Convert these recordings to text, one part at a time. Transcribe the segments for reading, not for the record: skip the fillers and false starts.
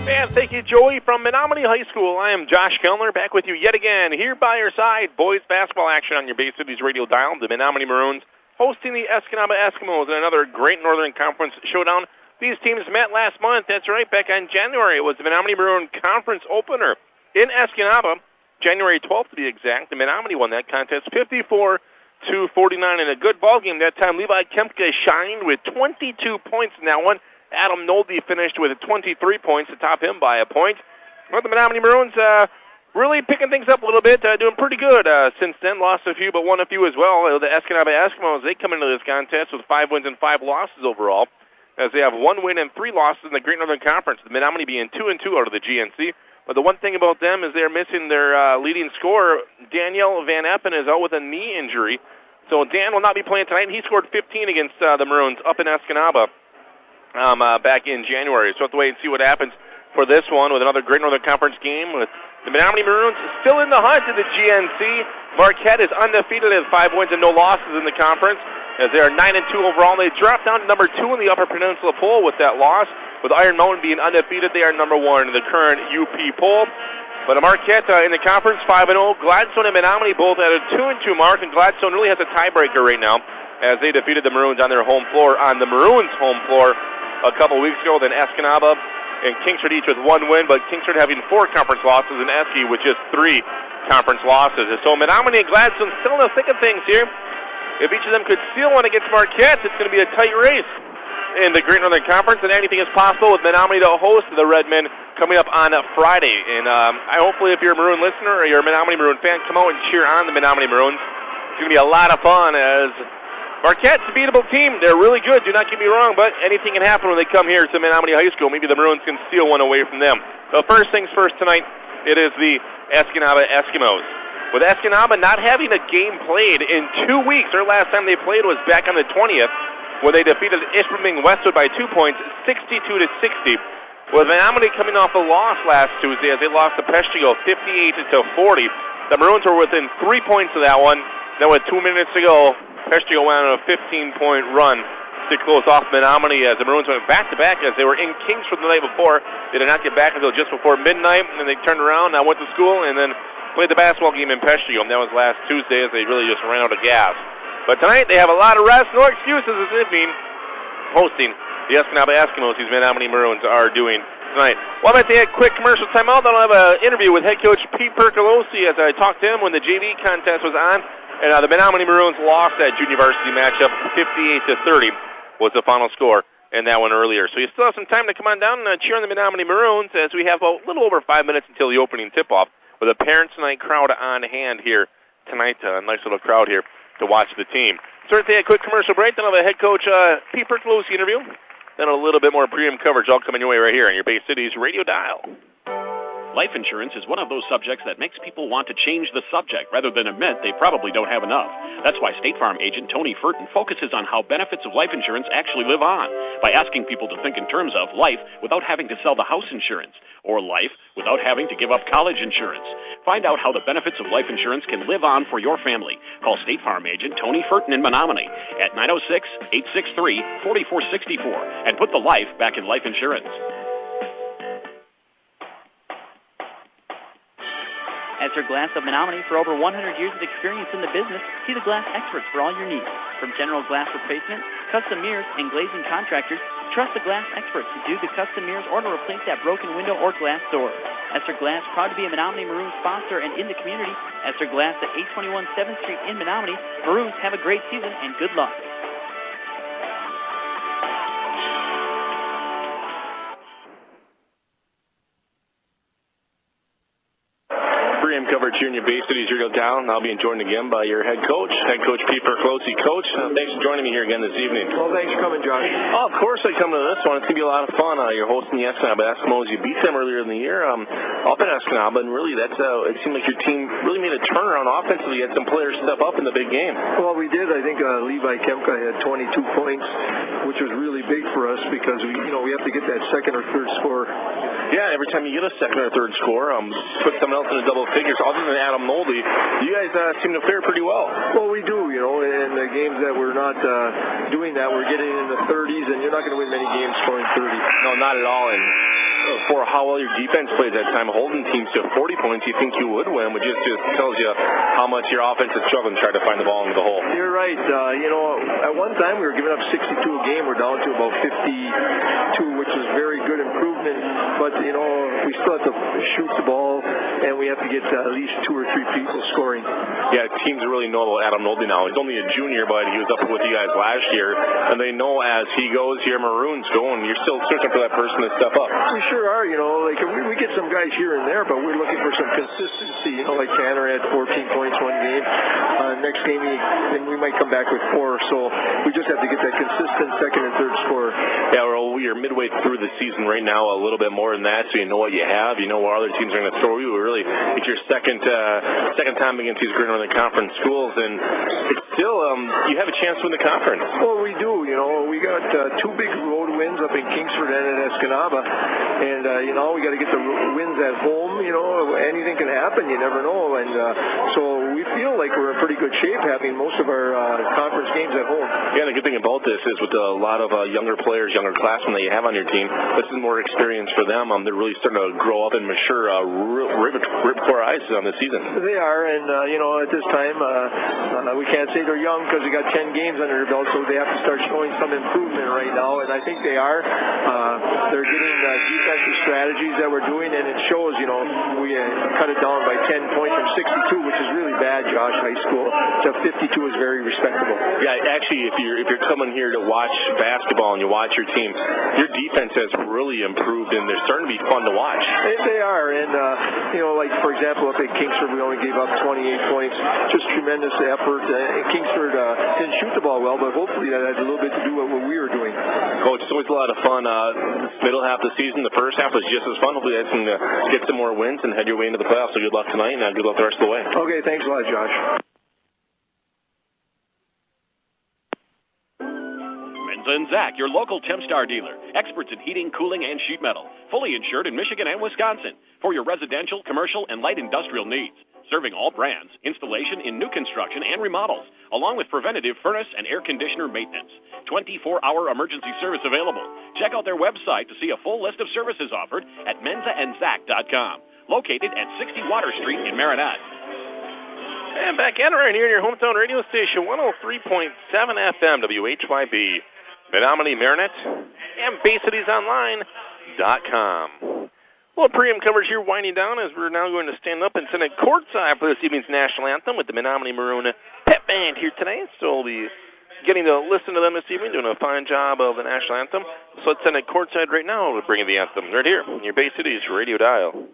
And thank you, Joey, from Menominee High School. I am Josh Kellner, back with you yet again, here by your side. Boys basketball action on your Bay Cities radio dial. The Menominee Maroons hosting the Escanaba Eskimos in another great Northern Conference showdown. These teams met last month. That's right, back on January. It was the Menominee Maroon Conference opener in Escanaba, January 12th to be exact. The Menominee won that contest 54-49 in a good ball game. That time, Levi Kempka shined with 22 points in that one. Adam Nolde finished with 23 points to top him by a point. But the Menominee Maroons really picking things up a little bit, doing pretty good since then. Lost a few, but won a few as well. The Escanaba Eskimos, they come into this contest with 5 wins and 5 losses overall, as they have 1 win and 3 losses in the Great Northern Conference. The Menominee being 2-2 out of the GNC. But the one thing about them is they're missing their leading scorer. Daniel Van Eppen is out with a knee injury. So Dan will not be playing tonight. He scored 15 against the Maroons up in Escanaba back in January. So we'll have to wait and see what happens for this one with another Great Northern Conference game with the Menominee Maroons still in the hunt in the GNC. Marquette is undefeated at 5 wins and no losses in the conference, as they are 9-2 overall. They dropped down to number 2 in the Upper Peninsula poll with that loss. With Iron Mountain being undefeated, they are number 1 in the current UP poll. But Marquette in the conference 5-0. Gladstone and Menominee both at a 2-2 mark, and Gladstone really has a tiebreaker right now, as they defeated the Maroons on their home floor, on the Maroons' home floor a couple weeks ago. Then Escanaba and Kingsford each with 1 win, but Kingsford having 4 conference losses and Esky with just 3 conference losses. So Menominee and Gladstone still in the thick of things here. If each of them could steal one against Marquette, it's going to be a tight race in the Great Northern Conference, and anything is possible with Menominee to host the Redmen coming up on Friday. And I hopefully, if you're a Maroon listener or you're a Menominee Maroon fan, come out and cheer on the Menominee Maroons. It's going to be a lot of fun, as Marquette's a beatable team. They're really good, do not get me wrong, but anything can happen when they come here to Menominee High School. Maybe the Maroons can steal one away from them. So first things first tonight, it is the Escanaba Eskimos. With Escanaba not having a game played in 2 weeks, their last time they played was back on the 20th, where they defeated Ishpeming Westwood by 2 points, 62-60. With Menominee coming off a loss last Tuesday, as they lost to Peshtigo 58-40. The Maroons were within 3 points of that one. Then with 2 minutes to go, Peshtigo went on a 15-point run to close off Menominee, as the Maroons went back-to-back, as they were in Kingsford the night before. They did not get back until just before midnight, and then they turned around and went to school, and then played the basketball game in Peshtigo. And that was last Tuesday, as they really just ran out of gas. But tonight, they have a lot of rest, no excuses this evening, hosting the Escanaba Eskimos. These Menominee Maroons are doing tonight. Well, I'm going to take a quick commercial timeout. Then I'll have an interview with head coach Pete Percolosi, as I talked to him when the JV contest was on. And the Menominee Maroons lost that junior varsity matchup 58-30 was the final score in that one earlier. So you still have some time to come on down and cheer on the Menominee Maroons, as we have a little over 5 minutes until the opening tip-off, with a Parents Night crowd on hand here tonight. A nice little crowd here to watch the team. So we're going to take a quick commercial break. Then I'll have a head coach Pete Percolosi interview. Then a little bit more pregame coverage all coming your way right here on your Bay Cities radio dial. Life insurance is one of those subjects that makes people want to change the subject rather than admit they probably don't have enough. That's why State Farm agent Tony Furton focuses on how benefits of life insurance actually live on, by asking people to think in terms of life without having to sell the house insurance, or life without having to give up college insurance. Find out how the benefits of life insurance can live on for your family. Call State Farm agent Tony Furton in Menominee at 906-863-4464 and put the life back in life insurance. Esther Glass of Menominee, for over 100 years of experience in the business, see the glass experts for all your needs. From general glass replacement, custom mirrors, and glazing contractors, trust the glass experts to do the custom mirrors or to replace that broken window or glass door. Esther Glass, proud to be a Menominee Maroons sponsor and in the community. Esther Glass at 821 7th Street in Menominee. Maroons, have a great season and good luck. Pregame coverage here in your Bay Cities radio dial. I'll be joined again by your head coach Pete Percolosi. Coach, thanks for joining me here again this evening. Well, thanks for coming, Josh. Oh, of course I come to this one. It's going to be a lot of fun. You're hosting the Escanaba Eskimos. You beat them earlier in the year up in Escanaba, and really it seemed like your team really made a turnaround offensively. You had some players step up in the big game. Well, we did. I think Levi Kempka had 22 points, which was really big for us, because we have to get that second or third score Yeah, every time you get a second or third score, put someone else in the double figures. Other than Adam Nolde, you guys seem to fare pretty well. Well, we do, in the games that we're not doing that, we're getting in the 30s, and you're not going to win many games scoring 30. No, not at all. And for how well your defense plays that time, holding teams to 40 points, you think you would win, which just tells you how much your offense is struggling to try to find the ball into the hole. You're right. At one time we were giving up 62 a game. We're down to about 52, which is very good improvement. But, we still have to shoot the ball, and we have to get at least 2 or 3 people scoring. Yeah, teams really know about Adam Nolde now. He's only a junior, but he was up with you guys last year, and they know as he goes, your Maroons go, and you're still searching for that person to step up. We sure are, we get some guys here and there, but we're looking for some consistency. Like Tanner had 14 points one game. Next game, we might come back with 4, so we just have to get that consistent second and third score. Yeah, well, we are midway through the season right now, a little bit more than that, so you know what you have, you know what other teams are going to throw you. Really, it's your second time against these Great Northern Conference schools, and it's still, you have a chance to win the conference. Well, we do, we got 2 big road wins up in Kingsford and in Escanaba, and, we got to get the wins at home, anything can happen, you never know, and so we feel like we're in pretty good shape having most of our conference games at home. Yeah, the good thing about this is with a lot of younger players, younger classmen that you have on your team, this is more experience for them. They're really starting to grow up and mature, rip core eyes on the season. They are, and, at this time, we can't say they're young because they got 10 games under their belt, so they have to start showing some improvement right now, and I think they are. They're getting defensive strategies that we're doing, and it shows, we cut it down by 10 points from 62, which is really bad, Josh, high school, to 52 is very respectable. Yeah, actually, if you're coming here to watch basketball and you watch your team, your defense has really improved, and they're starting to be fun to watch. They are, and, like, for example, up at Kingsford, we only gave up 28 points, just tremendous effort. Kingsford didn't shoot the ball well, but hopefully that had a little bit to do with what we were doing. Coach, it's always a lot of fun. Middle half of the season, the first half was just as fun. Hopefully you guys can get some more wins and head your way into the playoffs. So good luck tonight, and good luck the rest of the way. Okay, thanks a lot, Josh. Menza & Zach, your local Tempstar dealer. Experts in heating, cooling, and sheet metal. Fully insured in Michigan and Wisconsin for your residential, commercial, and light industrial needs. Serving all brands, installation in new construction and remodels, along with preventative furnace and air conditioner maintenance. 24-hour emergency service available. Check out their website to see a full list of services offered at menzaandzac.com. Located at 60 Water Street in Marinette. And back at it right here in your hometown radio station, 103.7 FM, WHYB. Menominee, Marinette, and BayCitiesOnline.com. Well, pregame coverage here winding down as we're now going to stand up and send it courtside for this evening's national anthem with the Menominee Maroon Pep Band here tonight. So we'll be getting to listen to them this evening, doing a fine job of the national anthem. So let's send it courtside right now to bring the anthem right here on your Bay Cities radio dial. John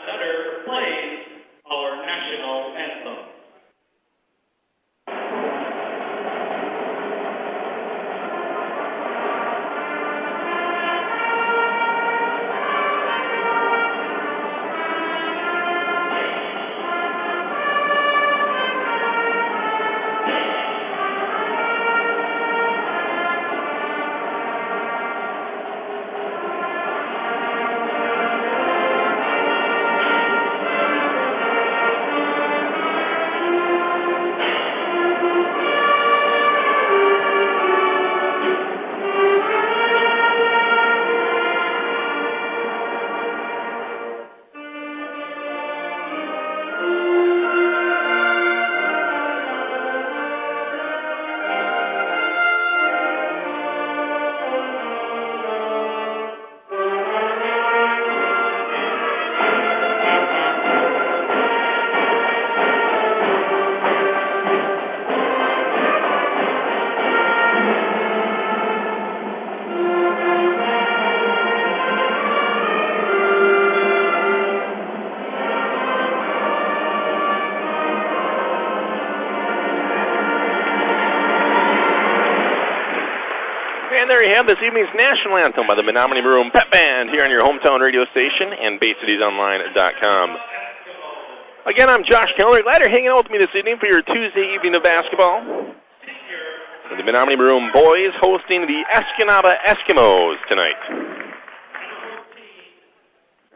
Sutter plays our national anthem. And there you have this evening's national anthem by the Menominee Maroon Pep Band here on your hometown radio station and BayCitiesOnline.com. Again, I'm Josh Keller. Glad you're hanging out with me this evening for your Tuesday evening of basketball. The Menominee Maroon boys hosting the Escanaba Eskimos tonight.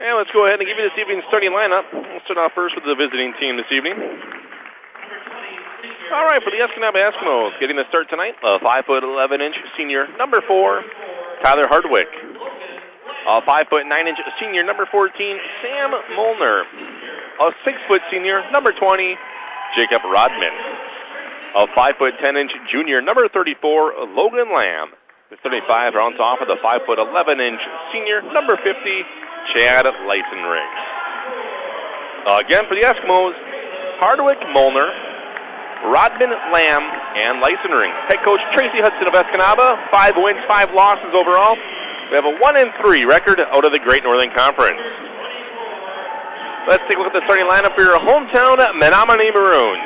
And let's go ahead and give you this evening's starting lineup. We'll start off first with the visiting team this evening. All right, for the Escanaba Eskimos, getting the start tonight, a 5'11" senior, number 4, Tyler Hardwick. A 5'9" senior, number 14, Sam Molnar. A 6' senior, number 20, Jacob Rodman. A 5'10" junior, number 34, Logan Lamb. The 35 rounds off with a 5'11" senior, number 50, Chad Leisenring. Again for the Eskimos, Hardwick, Molnar, Rodman, Lamb, and Leisenring. Head coach Tracy Hudson of Escanaba, 5 wins, 5 losses overall. They have a 1-3 record out of the Great Northern Conference. Let's take a look at the starting lineup for your hometown Menominee Maroons.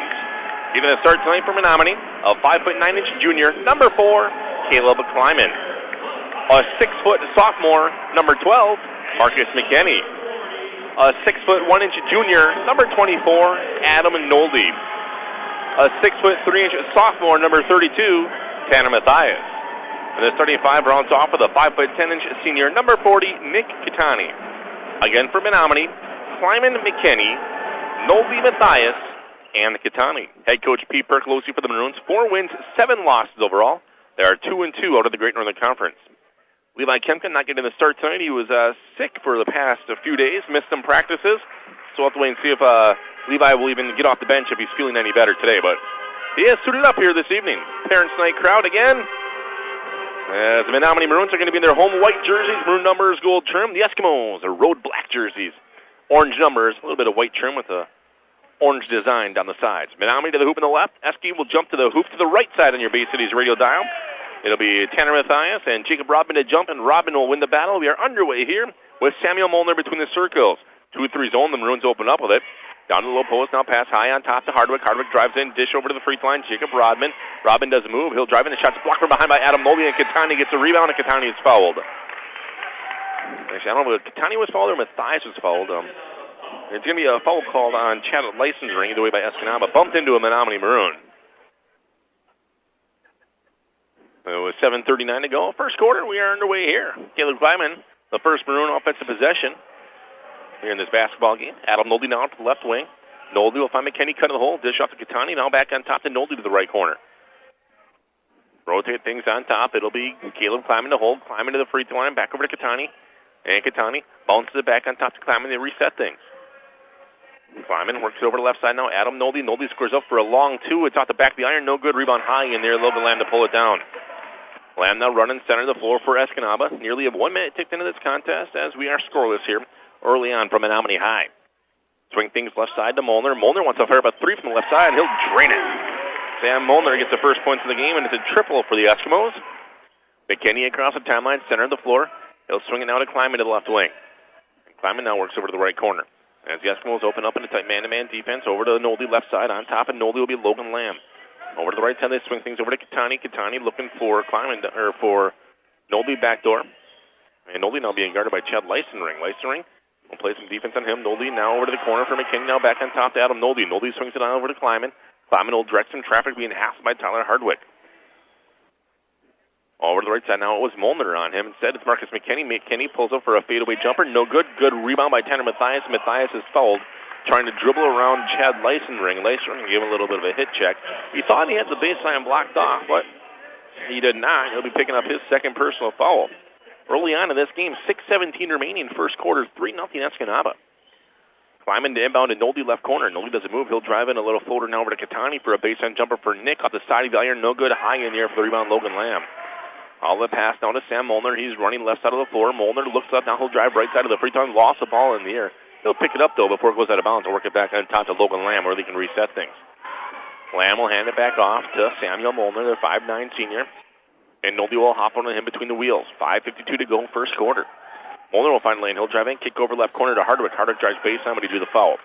Giving a start tonight for Menominee, a 5'9" junior, number 4, Caleb Kleiman. A 6' sophomore, number 12, Marcus McKinney. A 6'1" junior, number 24, Adam Nolde. A 6'3" sophomore, number 32, Tanner Mathias. And the starting 5 rounds off with a 5'10" senior, number 40, Nick Catani. Again for Menominee, Kleiman, McKinney, Nolde, Mathias, and Catani. Head coach Pete Percolosi for the Maroons, 4 wins, 7 losses overall. They are 2-2 out of the Great Northern Conference. Levi Kempkin not getting the start tonight. He was sick for the past few days, missed some practices. So we'll have to wait and see if Levi will even get off the bench if he's feeling any better today. But he is suited up here this evening. Parents' night crowd again. As the Menominee Maroons are going to be in their home white jerseys, maroon numbers, gold trim. The Eskimos are road black jerseys, orange numbers, a little bit of white trim with a orange design down the sides. Menominee to the hoop on the left. Eski will jump to the hoop to the right side on your Bay Cities radio dial. It'll be Tanner Mathias and Jacob Rodman to jump, and Rodman will win the battle. We are underway here with Samuel Molnar between the circles. 2-3 zone. The Maroons open up with it. Down to the low post. Now pass high on top to Hardwick. Hardwick drives in. Dish over to the free throw line. Jacob Rodman. Rodman does move. He'll drive in. The shot's blocked from behind by Adam Nolde, and Catani gets a rebound, and Catani is fouled. Actually, I don't know if Catani was fouled or Mathias was fouled. It's going to be a foul called on Chad Leisenring, either way by Escanaba. Bumped into a Menominee Maroon. With 7:39 to go. First quarter, we are underway here. Caleb Kleiman, the first Maroon offensive possession here in this basketball game. Adam Nolde now to the left wing. Nolde will find McKinney cut in the hole. Dish off to Catani. Now back on top to Nolde to the right corner. Rotate things on top. It'll be Caleb Kleiman to hold. Kleiman to the free throw line. Back over to Catani. And Catani bounces it back on top to Kleiman. They reset things. Kleiman works it over to the left side now. Adam Nolde. Nolde scores up for a long 2. It's off the back of the iron. No good. Rebound high in there. Logan Lamb to pull it down. Lamb now running center of the floor for Escanaba. Nearly 1 minute ticked into this contest as we are scoreless here early on from Menominee High. Swing things left side to Molnar. Molnar wants to fire up a 3 from the left side. He'll drain it. Sam Molnar gets the first points of the game, and it's a triple for the Eskimos. McKinney across the timeline, center of the floor. He'll swing it now to Kleiman to the left wing. And Kleiman now works over to the right corner. As the Eskimos open up in a tight man-to-man defense, over to Nolde left side. On top, and Nolde will be Logan Lamb. Over to the right side, they swing things over to Catani. Catani looking for Kleiman, or for Nolde backdoor. And Nolde now being guarded by Chad Leisenring. Leisenring will play some defense on him. Nolde now over to the corner for McKinney. Now back on top to Adam Nolde. Nolde swings it on over to Kleiman. Kleiman will direct some traffic being hassled by Tyler Hardwick. Over to the right side now, it was Molnar on him. Instead, it's Marcus McKinney. McKinney pulls up for a fadeaway jumper. No good. Good rebound by Tanner Mathias. Mathias is fouled, trying to dribble around Chad Leisenring. Leisenring gave him a little bit of a hit check. He thought he had the baseline blocked off, but he did not. He'll be picking up his second personal foul. Early on in this game, 6:17 remaining, first quarter, 3-0 Escanaba. Kleiman to inbound to Nolde left corner. Nolde doesn't move. He'll drive in a little floater now over to Catani for a baseline jumper for Nick off the side of the iron. No good. High in the air for the rebound, Logan Lamb. All the pass now to Sam Molnar. He's running left side of the floor. Molnar looks up. Now he'll drive right side of the free throw. Lost the ball in the air. He'll pick it up, though, before it goes out of bounds and work it back on top to Logan Lamb where they can reset things. Lamb will hand it back off to Samuel Molnar, their 5'9" senior. And Nolde will hop on him between the wheels. 5:52 to go, first quarter. Molnar will find lane. He'll drive in, kick over left corner to Hardwick. Hardwick drives baseline, but he do the foul.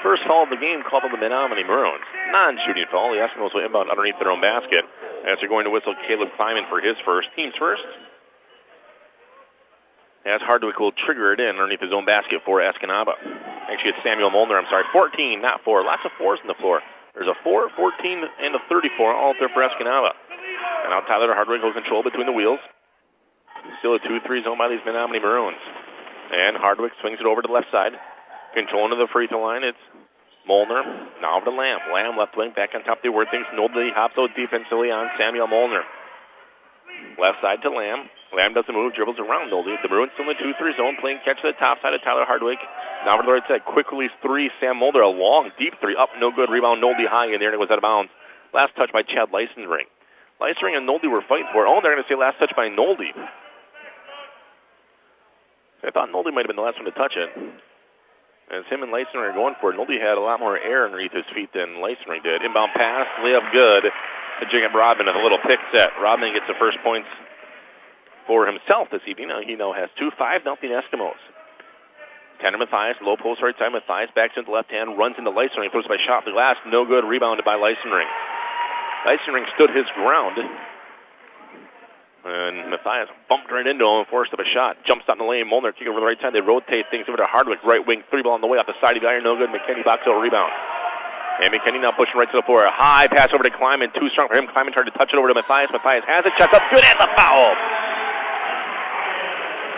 First foul of the game called on the Menominee Maroons. Non-shooting foul. The Eskimos will inbound underneath their own basket as they're going to whistle Caleb Kleiman for his first. Team's first. As Hardwick will trigger it in underneath his own basket for Escanaba. Actually, it's Samuel Molnar. 14, not 4. Lots of 4s on the floor. There's a 4, 14, and a 34 all there for Escanaba. And now Tyler Hardwick will control between the wheels. Still a 2-3 zone by these Menominee Maroons. And Hardwick swings it over to the left side. Controlling to the free throw line. It's Molnar. Now over to Lamb. Lamb left wing back on top. They were things. Nobody hops out defensively on Samuel Molnar. Left side to Lamb. Lamb doesn't move, dribbles around Nolde. The Bruins still in the 2-3 zone, playing catch to the top side of Tyler Hardwick. Now over to the right side, quick release three. Sam Mulder, a long, deep three. Up, no good. Rebound, Nolde high in there, and it was out of bounds. Last touch by Chad Leisenring. Leisenring and Nolde were fighting for it. Oh, they're going to say last touch by Nolde. I thought Nolde might have been the last one to touch it. As him and Leisenring are going for it, Nolde had a lot more air underneath his feet than Leisenring did. Inbound pass, layup good. To Jacob Rodman with a little pick set. Rodman gets the first points for himself this evening. He now has 2-5 Eskimos. Tanner Mathias, low post right side. Mathias backs into the left hand, runs into Leisenring, throws by shot the glass. No good, rebounded by Leisenring. Leisenring stood his ground. And Mathias bumped right into him and forced up a shot. Jumps out in the lane. Molnar kick over the right side. They rotate things over to Hardwick. Right wing, three ball on the way off the side of the iron. No good. McKinney box out rebound. And McKinney now pushing right to the floor. A high pass over to Kleiman. Too strong for him. Kleiman tried to touch it over to Mathias. Mathias has it. Shot up. Good, and the foul.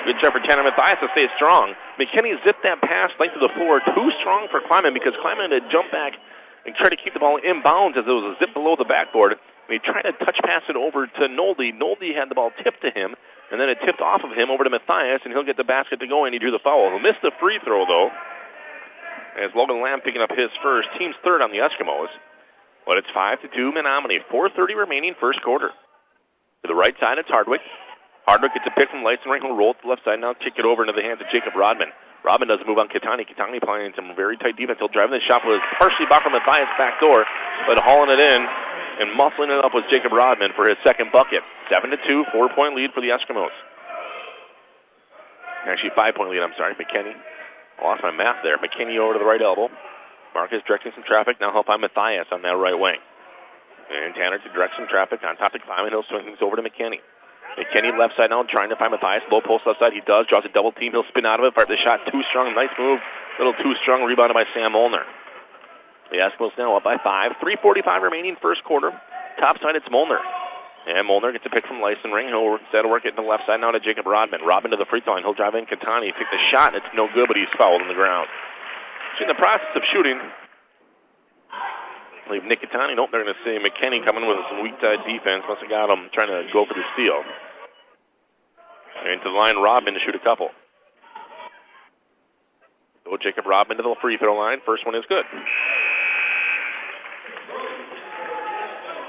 Good job for Tanner Mathias to stay strong. McKinney zipped that pass length of the floor. Too strong for Kleiman because Kleiman had jumped back and tried to keep the ball inbounds as it was a zip below the backboard. And he tried to touch pass it over to Nolde. Nolde had the ball tipped to him, and then it tipped off of him over to Mathias, and he'll get the basket to go, and he drew the foul. He'll miss the free throw, though, as Logan Lamb picking up his first. Team's third on the Eskimos. But it's 5-2 Menominee. 4:30 remaining first quarter. To the right side, it's Hardwick. Hardwick gets a pick from Leisenring, who'll roll to the left side. Now kick it over into the hands of Jacob Rodman. Rodman doesn't move on Kitani. Kitani playing some very tight defense. He'll drive in. The shot was partially blocked from Mathias' back door, but hauling it in and muscling it up was Jacob Rodman for his second bucket. 7-2, 4-point lead for the Eskimos. Actually, 5-point lead, I'm sorry. McKinney. I lost my math there. McKinney over to the right elbow. Marcus directing some traffic. Now help by Mathias on that right wing. And Tanner to direct some traffic on top of Kleiman. He'll swing things over to McKinney. McKinney left side now trying to find Mathias. Low post left side. He does. Draws a double team. He'll spin out of it. Fire the shot. Too strong. Nice move. Little too strong. Rebounded by Sam Molnar. The Eskimos now up by 5. 3:45 remaining first quarter. Top side, it's Molnar. And Molnar gets a pick from Leisenring. He'll instead of work it to the left side now to Jacob Rodman. Rodman to the free throw line. He'll drive in Kitani. Take the shot. It's no good, but he's fouled on the ground. So in the process of shooting, I believe Nick Kitani. Nope, they're going to see McKinney coming with some weak side defense. Must have got him trying to go for the steal. And to the line, Rodman to shoot a couple. So Jacob Rodman to the free throw line. First one is good.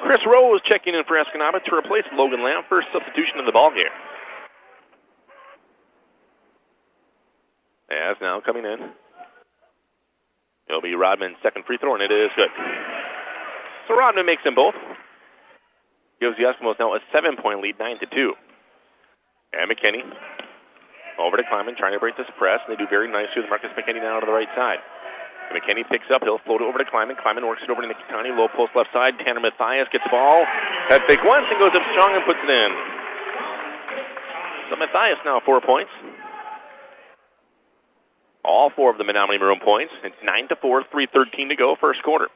Chris Rose checking in for Escanaba to replace Logan Lamb. First substitution of the ball game. As now coming in, it'll be Rodman's second free throw, and it is good. So Rodman makes them both. Gives the Eskimos now a 7-point lead, 9-2. And McKinney over to Kleiman, trying to break this press. And they do very nicely with Marcus McKinney down to the right side. And McKinney picks up. He'll float it over to Kleiman. Kleiman works it over to Nikitani. Low post left side. Tanner Mathias gets the ball. Head fake once and goes up strong and puts it in. So Mathias now 4 points. All 4 of the Menominee Maroon points. It's 9-4, 3:13 to go, first quarter.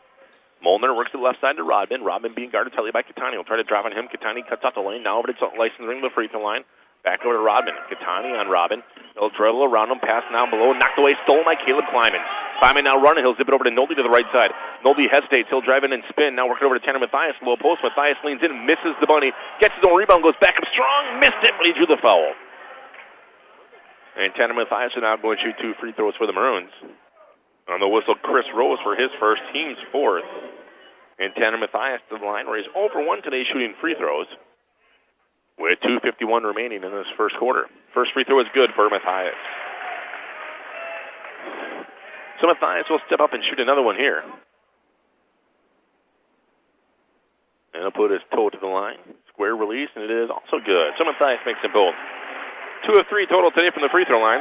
Molnar works to the left side to Rodman. Rodman being guarded tightly by Kitani. He'll try to drive on him. Kitani cuts off the lane. Now over to Leisenring, the free throw line. Back over to Rodman. Kitani on Rodman. He'll dribble around him. Pass down below. Knocked away. Stolen by Caleb Kleiman. Kleiman now running. He'll zip it over to Nolde to the right side. Nolde hesitates. He'll drive in and spin. Now working over to Tanner Mathias. Low post. Mathias leans in. Misses the bunny. Gets his own rebound. Goes back up strong. Missed it, but he drew the foul. And Tanner Mathias are now going to shoot 2 free throws for the Maroons. On the whistle, Chris Rose for his first, team's fourth. And Tanner Mathias to the line where he's 0 for 1 today shooting free throws. With 2:51 remaining in this first quarter. First free throw is good for Mathias. So Mathias will step up and shoot another one here. And he'll put his toe to the line. Square release, and it is also good. So Mathias makes them both. 2 of 3 total today from the free throw line.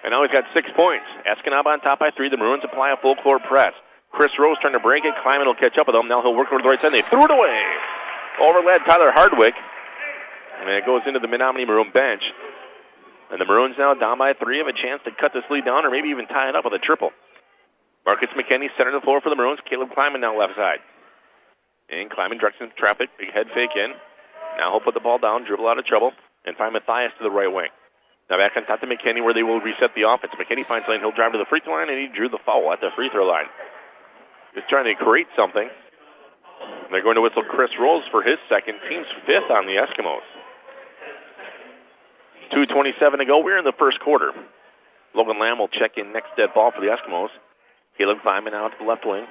And now he's got 6 points. Escanaba on top by 3. The Maroons apply a full court press. Chris Rose trying to break it. Kleiman will catch up with him. Now he'll work over to the right side. They threw it away. Overled Tyler Hardwick. And it goes into the Menominee Maroon bench. And the Maroons now down by 3 have a chance to cut this lead down or maybe even tie it up with a triple. Marcus McKinney center of the floor for the Maroons. Caleb Kleiman now left side. And Kleiman directs into traffic. Big head fake in. Now he'll put the ball down, dribble out of trouble, and find Mathias to the right wing. Now back on top to McKinney where they will reset the offense. McKinney finds lane. He'll drive to the free throw line, and he drew the foul at the free throw line. Just trying to create something. They're going to whistle Chris Rose for his second. Team's fifth on the Eskimos. 2:27 to go. We're in the first quarter. Logan Lamb will check in next dead ball for the Eskimos. Caleb Kleiman out to the left wing.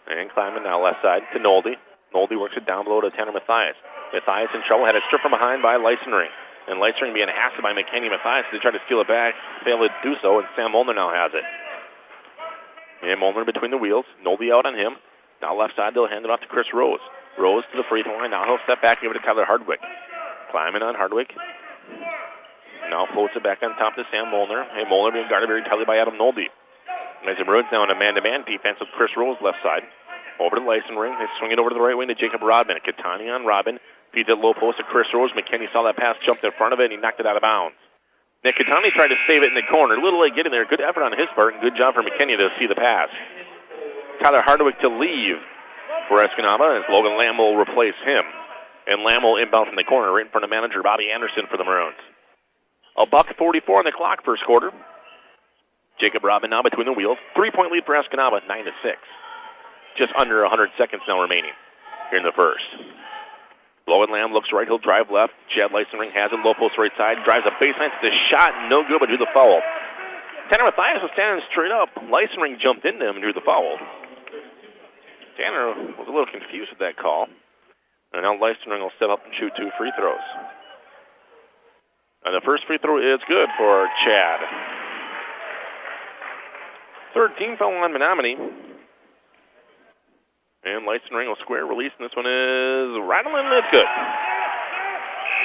And Kleiman now left side to Nolde. Nolde works it down below to Tanner Mathias. Mathias in trouble. Had it stripped from behind by Leisenring. And Leisenring being hassled by McKinney. Mathias, they try to steal it back. Failed to do so, and Sam Molnar now has it. And Molnar between the wheels. Nolde out on him. Now left side, they'll hand it off to Chris Rose. Rose to the free throw line. Now he'll step back and give it to Tyler Hardwick. Kleiman on Hardwick. Now floats it back on top to Sam Molnar. Hey, Molnar being guarded very tightly by Adam Nolde. As the Maroons now in a man-to-man defense with Chris Rose left side. Over to Leisenring. They swing it over to the right wing to Jacob Rodman. Katani on Rodman. Feeds it low post to Chris Rose. McKinney saw that pass, jumped in front of it, and he knocked it out of bounds. Nick Katani tried to save it in the corner. A little late getting there. Good effort on his part, and good job for McKinney to see the pass. Tyler Hardwick to leave for Escanaba as Logan Lamb will replace him. And Lamb will inbound from the corner right in front of manager Bobby Anderson for the Maroons. $1:44 on the clock, first quarter. Jacob Rodman now between the wheels. 3-point lead for Escanaba, 9-6. Just under 100 seconds now remaining here in the first. Logan Lamb looks right, he'll drive left. Chad Leisenring has it, low post right side. Drives a baseline, it's a shot, no good, but drew the foul. Tanner Mathias was standing straight up. Leisenring jumped into him and drew the foul. Tanner was a little confused with that call. And now Leisenring will step up and shoot 2 free throws. And the first free throw is good for Chad. Third team foul on Menominee. And Leisenring will square release, and this one is right on the limit. It's good.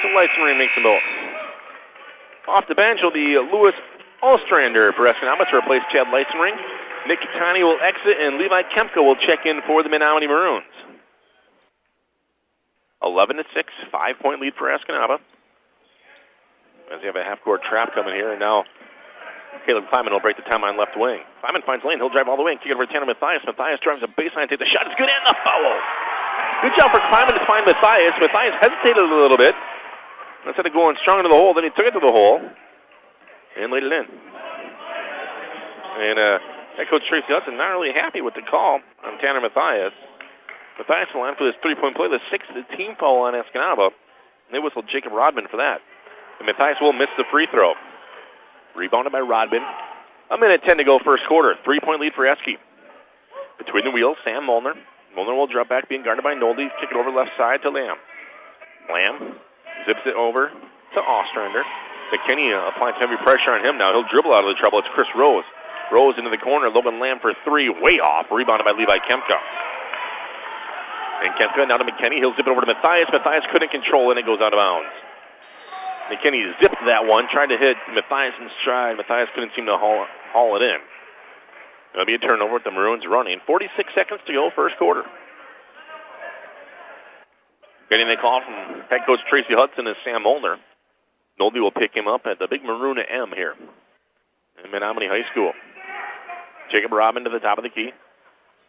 So Leisenring makes them both. Off the bench will be Lewis Ostrander for Escanaba to replace Chad Leisenring. Nick Katani will exit, and Levi Kempka will check in for the Menominee Maroons. 11-6, 5-point lead for Escanaba. As they have a half-court trap coming here, and now Caleb Kleiman will break the timeline left wing. Kleiman finds lane. He'll drive all the way and kick it over to Tanner Mathias. Mathias drives a baseline, takes a shot. It's good, and the foul. Good job for Kleiman to find Mathias. Mathias hesitated a little bit. Instead of going strong into the hole, then he took it to the hole and laid it in. And head coach Tracy Hudson not really happy with the call on Tanner Mathias. Mathias will line for this 3-point play, the 6th team foul on Escanaba. And they whistled Jacob Rodman for that. And Mathias will miss the free throw. Rebounded by Rodman. 1:10 to go first quarter. 3-point lead for Eski. Between the wheels, Sam Molnar. Molnar will drop back, being guarded by Nolde. Kick it over left side to Lamb. Lamb zips it over to Ostrander. McKinney applying heavy pressure on him now. He'll dribble out of the trouble. It's Chris Rose. Rose into the corner. Logan Lamb for 3. Way off. Rebounded by Levi Kempka. And Kempka now to McKinney. He'll zip it over to Mathias. Mathias couldn't control it, and it goes out of bounds. McKinney zipped that one, tried to hit Mathias in stride. Mathias couldn't seem to haul it in. It'll be a turnover with the Maroons running. 46 seconds to go, first quarter. Getting the call from head coach Tracy Hudson is Sam Molnar. Nolde will pick him up at the big Maroon M here in Menominee High School. Jacob Robin to the top of the key.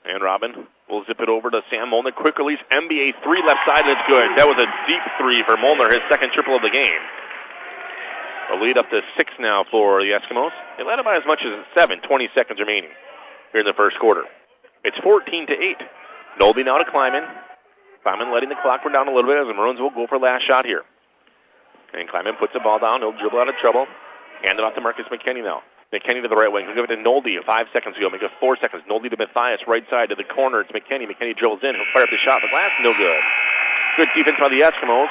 And Robin will zip it over to Sam Molnar. Quick release, NBA 3 left side, and it's good. That was a deep 3 for Molnar, his second triple of the game. A lead up to 6 now for the Eskimos. They led it by as much as 7, 20 seconds remaining here in the first quarter. It's 14-8. Nolde now to Kleiman. Kleiman letting the clock run down a little bit as the Maroons will go for last shot here. And Kleiman puts the ball down. He'll dribble out of trouble. Hand it off to Marcus McKinney now. McKinney to the right wing. He'll give it to Nolde 5 seconds ago. Make it 4 seconds. Nolde to Mathias, right side to the corner. It's McKinney. McKinney dribbles in. He'll fire up the shot. The glass, no good. Good defense by the Eskimos.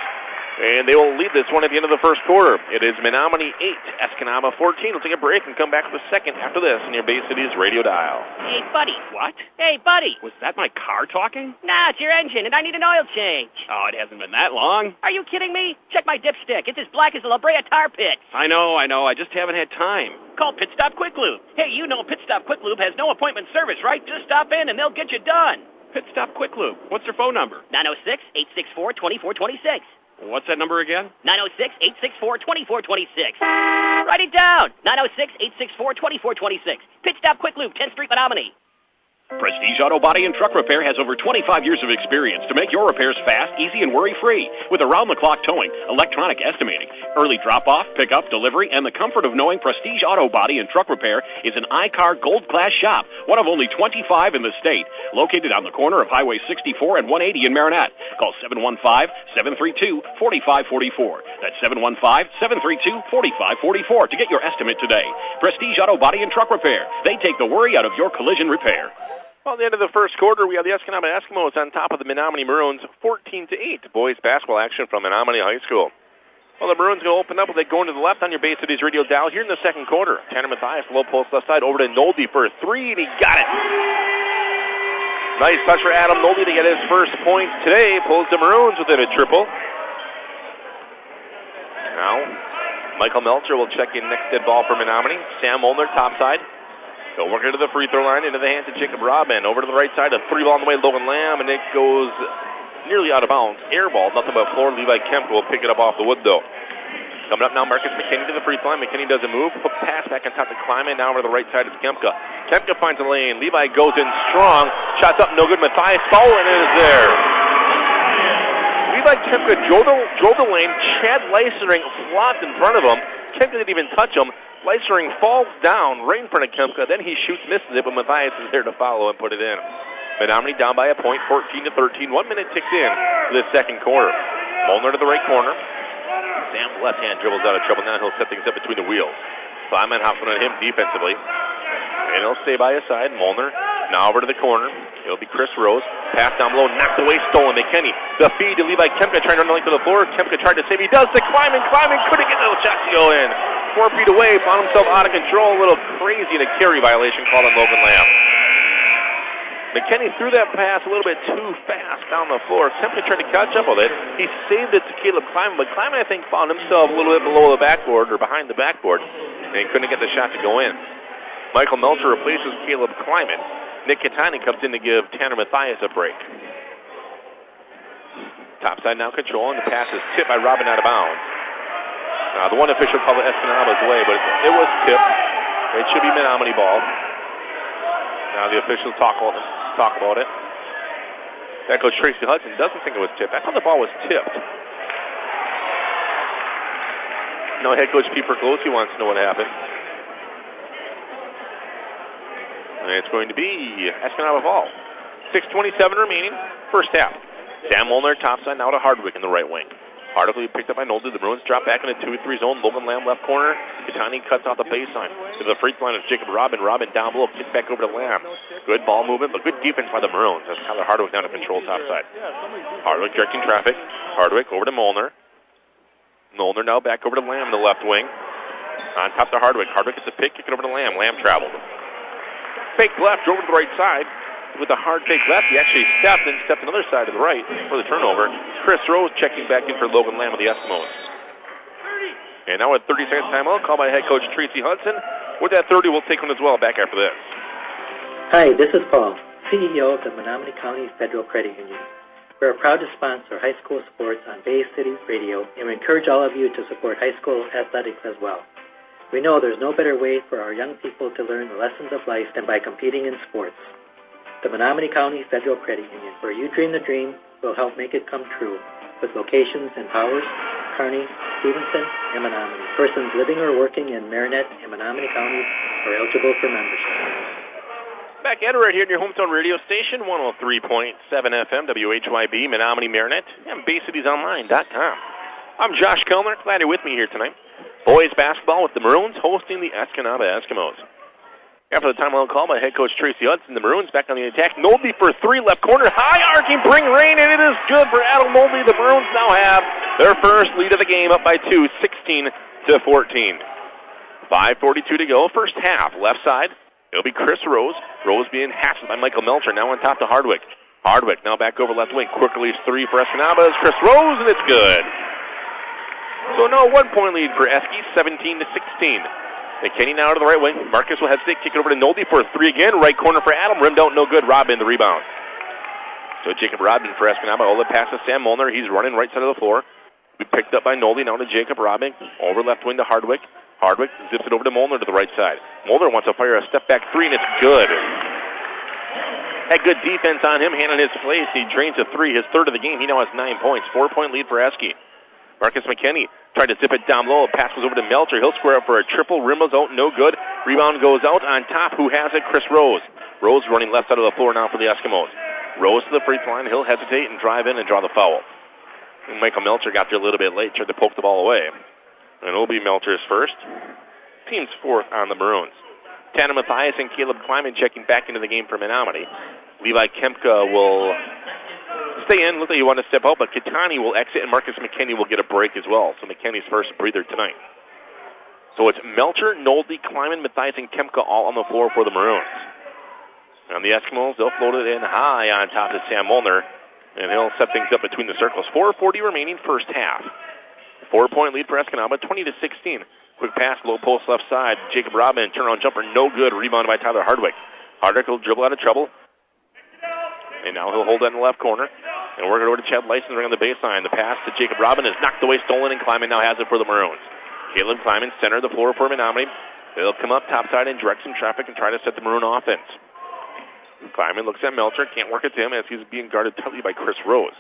And they will lead this one at the end of the first quarter. It is Menominee 8, Escanaba 14. We'll take a break and come back with the second after this on your Bay City's radio dial. Hey, buddy. What? Hey, buddy. Was that my car talking? Nah, it's your engine, and I need an oil change. Oh, it hasn't been that long. Are you kidding me? Check my dipstick. It's as black as the La Brea tar pit. I know. I just haven't had time. Call Pit Stop Quick Lube. Hey, you know Pit Stop Quick Lube has no appointment service, right? Just stop in, and they'll get you done. Pit Stop Quick Lube. What's their phone number? 906-864-2426. What's that number again? 906-864-2426. Write it down. 906-864-2426. Pit Stop Quick Lube, 10th Street, Menominee. Prestige Auto Body and Truck Repair has over 25 years of experience to make your repairs fast, easy, and worry-free. With around-the-clock towing, electronic estimating, early drop-off, pickup, delivery, and the comfort of knowing Prestige Auto Body and Truck Repair is an iCar Gold Class shop, one of only 25 in the state, located on the corner of Highway 64 and 180 in Marinette. Call 715-732-4544. That's 715-732-4544 to get your estimate today. Prestige Auto Body and Truck Repair. They take the worry out of your collision repair. Well, at the end of the first quarter, we have the Escanaba Eskimos on top of the Menominee Maroons, 14-8. Boys basketball action from Menominee High School. Well, the Maroons going to open up with it going to the left on your Bay Cities radio dial here in the second quarter. Tanner Mathias, low post left side, over to Nolde for a three, and he got it. Nice touch for Adam Nolde to get his first point today. Pulls the Maroons within a triple. Now, Michael Melcher will check in next dead ball for Menominee. Sam Molnar, top side. They'll work it to the free throw line, into the hands of Jacob Robin. Over to the right side, a three ball on the way, Logan Lamb, and it goes nearly out of bounds. Air ball, nothing but floor. Levi Kemp will pick it up off the wood, though. Coming up now, Marcus McKinney to the free throw line. McKinney doesn't move. Hook pass back on top to Kleiman. Now over to the right side is Kempka. Kempka finds a lane. Levi goes in strong. Shots up, no good. Mathias foul, and it is there. Levi Kempka drove the lane. Chad Leisering flopped in front of him. Kempka didn't even touch him. Leisering falls down right in front of Kempka. Then he shoots, misses it, but Mathias is there to follow and put it in. Menominee down by a point, 14-13. 1 minute ticked in to the second quarter. Molnar to the right corner. Sam left hand dribbles out of trouble. Now he'll set things up between the wheels. Kleiman hops on him defensively. And he'll stay by his side. Molnar now over to the corner. It'll be Chris Rose. Pass down below, knocked away, stolen. McKinney. The feed to Levi Kempka, trying to run the length of the floor. Kempka tried to save. He does to Kleiman. Kleiman couldn't get the shot to go in. 4 feet away, found himself out of control. A little crazy in a carry violation called on Logan Lamb. McKinney threw that pass a little bit too fast down the floor. Kempka tried to catch up with it. He saved it to Caleb Kleiman, but Kleiman, I think, found himself a little bit below the backboard or behind the backboard, and he couldn't get the shot to go in. Michael Melcher replaces Caleb Kleiman. Nick Catani comes in to give Tanner Mathias a break. Topside now control, and the pass is tipped by Robin out of bounds. The one official called it Escanaba's way, but it was tipped. It should be Menominee ball. Now the officials talk about it. That goes Tracy Hudson. Doesn't think it was tipped. I thought the ball was tipped. No, head coach Pete Perclosi wants to know what happened. And it's going to be Escanaba ball. 6:27 remaining, first half. Sam Molnar topside, now to Hardwick in the right wing. Hardwick picked up by Nolde. The Bruins drop back in a 2-3 zone. Logan Lamb left corner. Catani cuts off the baseline. To the free throw line is Jacob Robin. Robin down below, kick back over to Lamb. Good ball movement, but good defense by the Maroons. That's Tyler Hardwick down to control topside. Hardwick directing traffic. Hardwick over to Molnar. Molnar now back over to Lamb in the left wing. On top to Hardwick. Hardwick gets a pick, kick it over to Lamb. Lamb traveled. Fake left, over to the right side. With a hard fake left, he actually stepped another side to the right for the turnover. Chris Rose checking back in for Logan Lamb of the Eskimos. And now with 30 seconds timeout, called by head coach Tracy Hudson. With that 30, we'll take one as well back after this. Hi, this is Paul, CEO of the Menominee County Federal Credit Union. We're proud to sponsor high school sports on Bay Cities Radio, and we encourage all of you to support high school athletics as well. We know there's no better way for our young people to learn the lessons of life than by competing in sports. The Menominee County Federal Credit Union, where you dream the dream, will help make it come true, with locations in Powers, Kearney, Stevenson, and Menominee. Persons living or working in Marinette and Menominee counties are eligible for membership. Back at it right here in your hometown radio station, 103.7 FM, WHYB, Menominee, Marinette, and BayCitiesOnline.com. I'm Josh Kellner. Glad you're with me here tonight. Boys basketball with the Maroons hosting the Escanaba Eskimos. After the timeout call by head coach Tracy Hudson, the Maroons back on the attack. Nolde for three, left corner, high arcing, bring rain, and it is good for Adam Nolde. The Maroons now have their first lead of the game, up by 2, 16-14. 5:42 to go, first half. Left side, it'll be Chris Rose. Rose being hassled by Michael Melcher, now on top to Hardwick. Hardwick now back over left wing, quickly release three for Escanaba. Chris Rose, and it's good. So no 1 point lead for Eski, 17-16. McKinney now to the right wing. Marcus will hesitate, kick it over to Nolde for a three again. Right corner for Adam, rimmed out, no good. Robin the rebound. So Jacob Robin for Escanaba. All the pass to Sam Molnar. He's running right side of the floor. We picked up by Nolde, now to Jacob Robin. Over left wing to Hardwick. Hardwick zips it over to Molnar to the right side. Molnar wants to fire a step back three, and it's good. Had good defense on him, handling his place. He drains a 3, his third of the game. He now has 9 points. 4-point lead for Eske. Marcus McKinney tried to zip it down low. Pass was over to Melcher. He'll square up for a triple. Rim was out, no good. Rebound goes out on top. Who has it? Chris Rose. Rose running left side of the floor now for the Eskimos. Rose to the free throw line. He'll hesitate and drive in and draw the foul. And Michael Melcher got there a little bit late, tried to poke the ball away. And it'll be Melcher's first. Team's fourth on the Maroons. Tanner Mathias and Caleb Kleiman checking back into the game for Menominee. Levi Kempka will stay in. Looks like he wanted to step out, but Katani will exit, and Marcus McKinney will get a break as well. So McKinney's first breather tonight. So it's Melcher, Nolte, Kleiman, Mathias, and Kempka all on the floor for the Maroons. And the Eskimos, they'll float it in high on top to Sam Molnar, and he'll set things up between the circles. 4:40 remaining first half. 4-point lead for Escanaba, 20-16. Quick pass, low post left side. Jacob Robin, turnaround jumper, no good. Rebounded by Tyler Hardwick. Hardwick will dribble out of trouble. And now he'll hold that in the left corner. And work it over to Chad Lyson on the baseline. The pass to Jacob Robin is knocked away, stolen, and Kleiman now has it for the Maroons. Caleb Kleiman, center of the floor for Menominee. They'll come up topside and direct some traffic and try to set the Maroon offense. Kleiman looks at Melcher, can't work it to him as he's being guarded tightly by Chris Rose.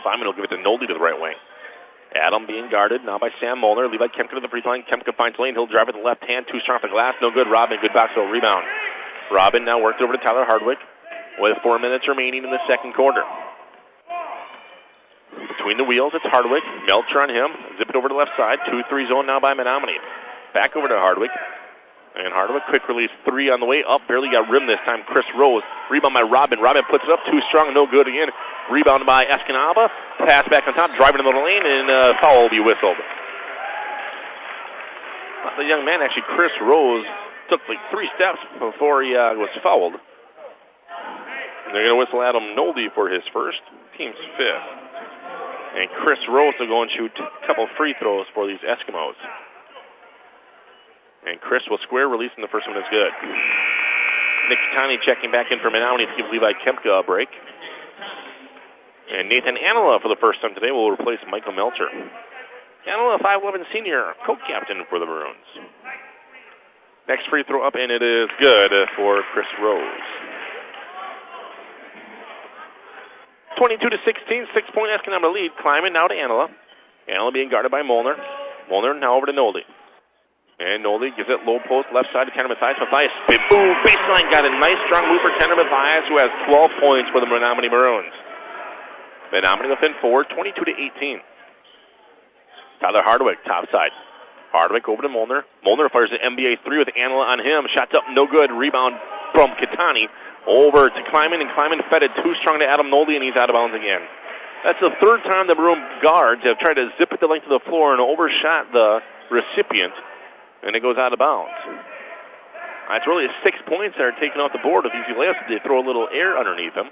Kleiman will give it to Nolte to the right wing. Adam being guarded now by Sam Molnar. Levi Kempka to the free throw line. Kempka finds lane. He'll drive with the left hand. Too strong for the glass. No good. Robin, good backfield rebound. Robin now worked over to Tyler Hardwick with 4 minutes remaining in the second quarter. Between the wheels, it's Hardwick. Melcher on him. Zip it over to the left side. 2-3 zone now by Menominee. Back over to Hardwick. And Hardwick, quick release 3 on the way up. Barely got rimmed this time. Chris Rose. Rebound by Robin. Robin puts it up. Too strong. No good again. Rebound by Escanaba. Pass back on top. Driving in the middle lane. And foul will be whistled. The young man, actually, Chris Rose, took like 3 steps before he was fouled. And they're going to whistle Adam Nolte for his first. Team's fifth. And Chris Rose will go and shoot a couple free throws for these Eskimos. And Chris will square, releasing the first one is good. Nick Katani checking back in for Menominee to give Levi Kempka a break. And Nathan Anila for the first time today will replace Michael Melcher. Anila, 5'11 senior, co-captain for the Maroons. Next free throw up, and it is good for Chris Rose. 22-16, 6-point Escanaba lead. Climbing now to Anila. Anila being guarded by Molnar. Molnar now over to Nolte. And Nolte gives it low post left side to Tanner Mathias. Mathias, boom, baseline, got a nice strong move for Tanner Mathias, who has 12 points for the Menominee Maroons. Menominee within 4, 22-18. Tyler Hardwick, top side. Hardwick over to Molnar. Molnar fires an NBA 3 with Anila on him. Shots up, no good. Rebound from Katani. Over to Kleiman, and Kleiman fed it too strong to Adam Nolte, and he's out of bounds again. That's the third time the Maroon guards have tried to zip it the length of the floor and overshot the recipient, and it goes out of bounds. It's really 6 points that are taken off the board with easy layups. They throw a little air underneath them.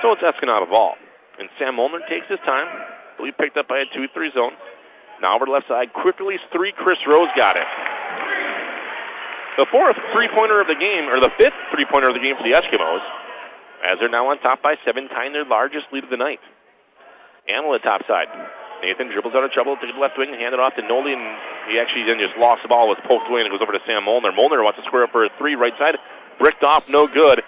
So it's Escanaba ball. And Sam Molnar takes his time. He picked up by a 2-3 zone. Now over the left side. Quick release 3. Chris Rose got it. The fourth three-pointer of the game, or the fifth three-pointer of the game for the Eskimos, as they're now on top by 7, tying their largest lead of the night. Anila top side. Nathan dribbles out of trouble, takes the left wing, hand it off to Nolte, and he actually then just lost the ball, was poked away, and it goes over to Sam Molnar. Molnar wants to square up for a 3 right side. Bricked off, no good.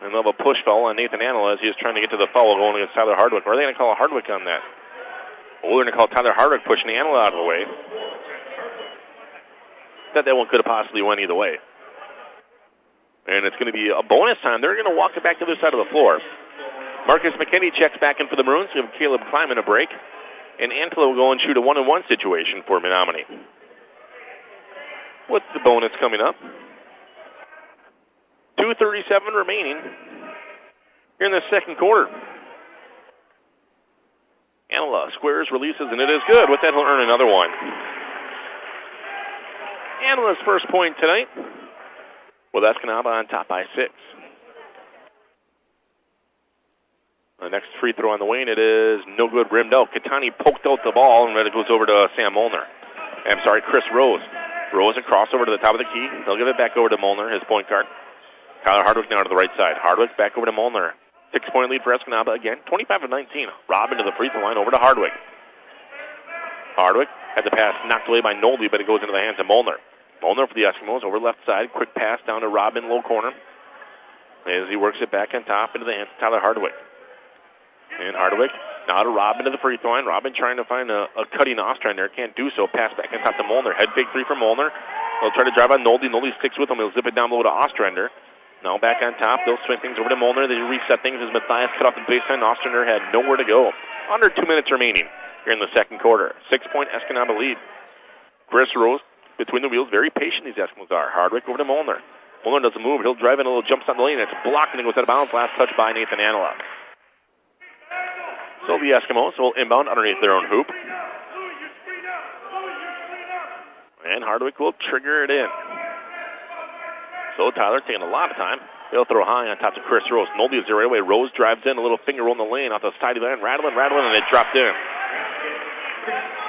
And they'll have a push foul on Nathan Anila as he is trying to get to the foul going against Tyler Hardwick. Or are they going to call a Hardwick on that? Well, they're going to call Tyler Hardwick pushing Anila out of the way. That one could have possibly went either way. And it's going to be a bonus time. They're going to walk it back to the other side of the floor. Marcus McKinney checks back in for the Maroons. Give Caleb Kleiman a break. And Antela will go and shoot a 1-on-1 situation for Menominee. What's the bonus coming up? 2:37 remaining here in the second quarter. Anila squares, releases, and it is good. With that, he'll earn another one. Anila's first point tonight, with Escanaba on top by 6. The next free throw on the way, and it is no good, rimmed out. Katani poked out the ball, and it goes over to Sam Molnar. Chris Rose. Rose across over to the top of the key. They'll give it back over to Molnar, his point guard. Tyler Hardwick now to the right side. Hardwick back over to Molnar. 6-point lead for Escanaba again. 25-19. Robin to the free throw line over to Hardwick. Hardwick had the pass knocked away by Nolte, but it goes into the hands of Molnar. Molnar for the Eskimos over left side. Quick pass down to Robin, low corner. as he works it back on top into the hands of Tyler Hardwick. And Hardwick now to Robin to the free throw line. Robin trying to find a cutting Ostrander. Can't do so. Pass back on top to Molnar. Head fake three for Molnar. They'll try to drive on Nolde. Nolde sticks with him. He'll zip it down low to Ostrander. Now back on top. They'll swing things over to Molnar. They reset things as Matthias cut off the baseline. Ostrander had nowhere to go. Under 2 minutes remaining here in the second quarter. 6-point Escanaba lead. Chris Rose between the wheels. Very patient these Eskimos are. Hardwick over to Molnar. Molnar doesn't move. He'll drive in a little jump shot in the lane. It's blocked and it goes out of bounds. Last touch by Nathan Anila. So the Eskimos will inbound underneath their own hoop. And Hardwick will trigger it in. So Tyler taking a lot of time. He'll throw high on top to Chris Rose. Nolde is there right away. Rose drives in, a little finger roll in the lane off the side of the line. Rattling, and it dropped in.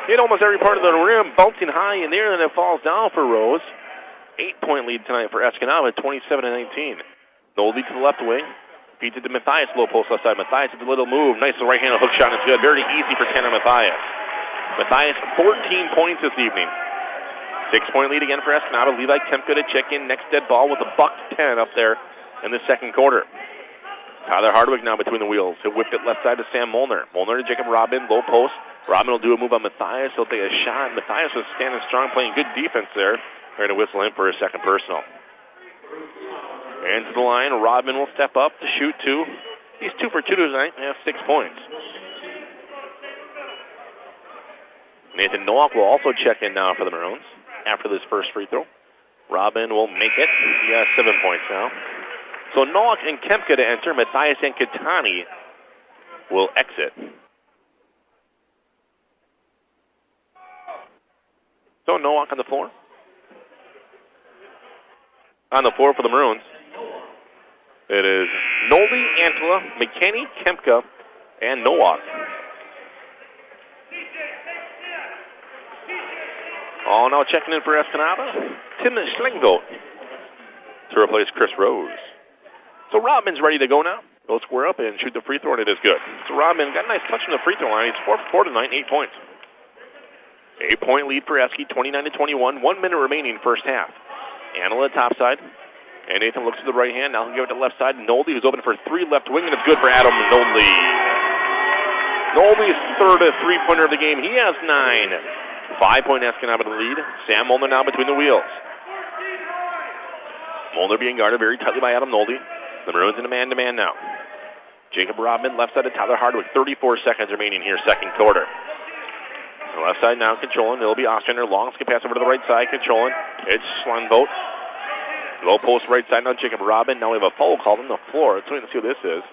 Hit almost every part of the rim, bouncing high in there, and then it falls down for Rose. 8-point lead tonight for Escanaba, 27-19. Nolde to the left wing. Feeds it to Matthias, low post left side. Matthias with a little move. Nice right-handed hook shot. It's good. Very easy for Tanner Matthias. Matthias, 14 points this evening. 6-point lead again for Escanaba. Levi Kempka to check in. Next dead ball with a $1.10 up there in the second quarter. Tyler Hardwick now between the wheels. He'll whip it left side to Sam Molnar. Molnar to Jacob Robin, low post. Robin will do a move on Matthias. He'll take a shot. Matthias was standing strong, playing good defense there. They're going to whistle him for his second personal. And to the line, Robin will step up to shoot two. He's 2 for 2 tonight and has 6 points. Nathan Nowak will also check in now for the Maroons after this first free throw. Robin will make it. He has 7 points now. So Nowak and Kempka to enter. Matthias and Katani will exit. So Nowak on the floor. On the floor for the Maroons, it is Nolde, Antela, McKinney, Kempka, and Nowak. All now checking in for Escanaba, Tim Schlingvold to replace Chris Rose. So Robin's ready to go now. Go square up and shoot the free throw, and it is good. So Robin got a nice touch on the free throw line. He's 4 for 4 tonight, 8 points. 8-point lead for Esky, 29-21. 1 minute remaining first half. Anila top side. And Nathan looks to the right hand. Now he'll give it to left side. Nolde, who's open for 3 left wing, and it's good for Adam Nolde. Nolde's third three-pointer of the game. He has 9. 5-point Escanaba to the lead. Sam Molnar now between the wheels. Molnar being guarded very tightly by Adam Nolde. The Maroons in a man-to-man now. Jacob Rodman, left side to Tyler Hardwick. 34 seconds remaining here, second quarter. The left side now controlling. It'll be Ostrander. Long skip pass over to the right side, controlling. It's Schlingvold. Low post right side now, Jacob Robin. Now we have a foul called on the floor. Let's wait and see what this is.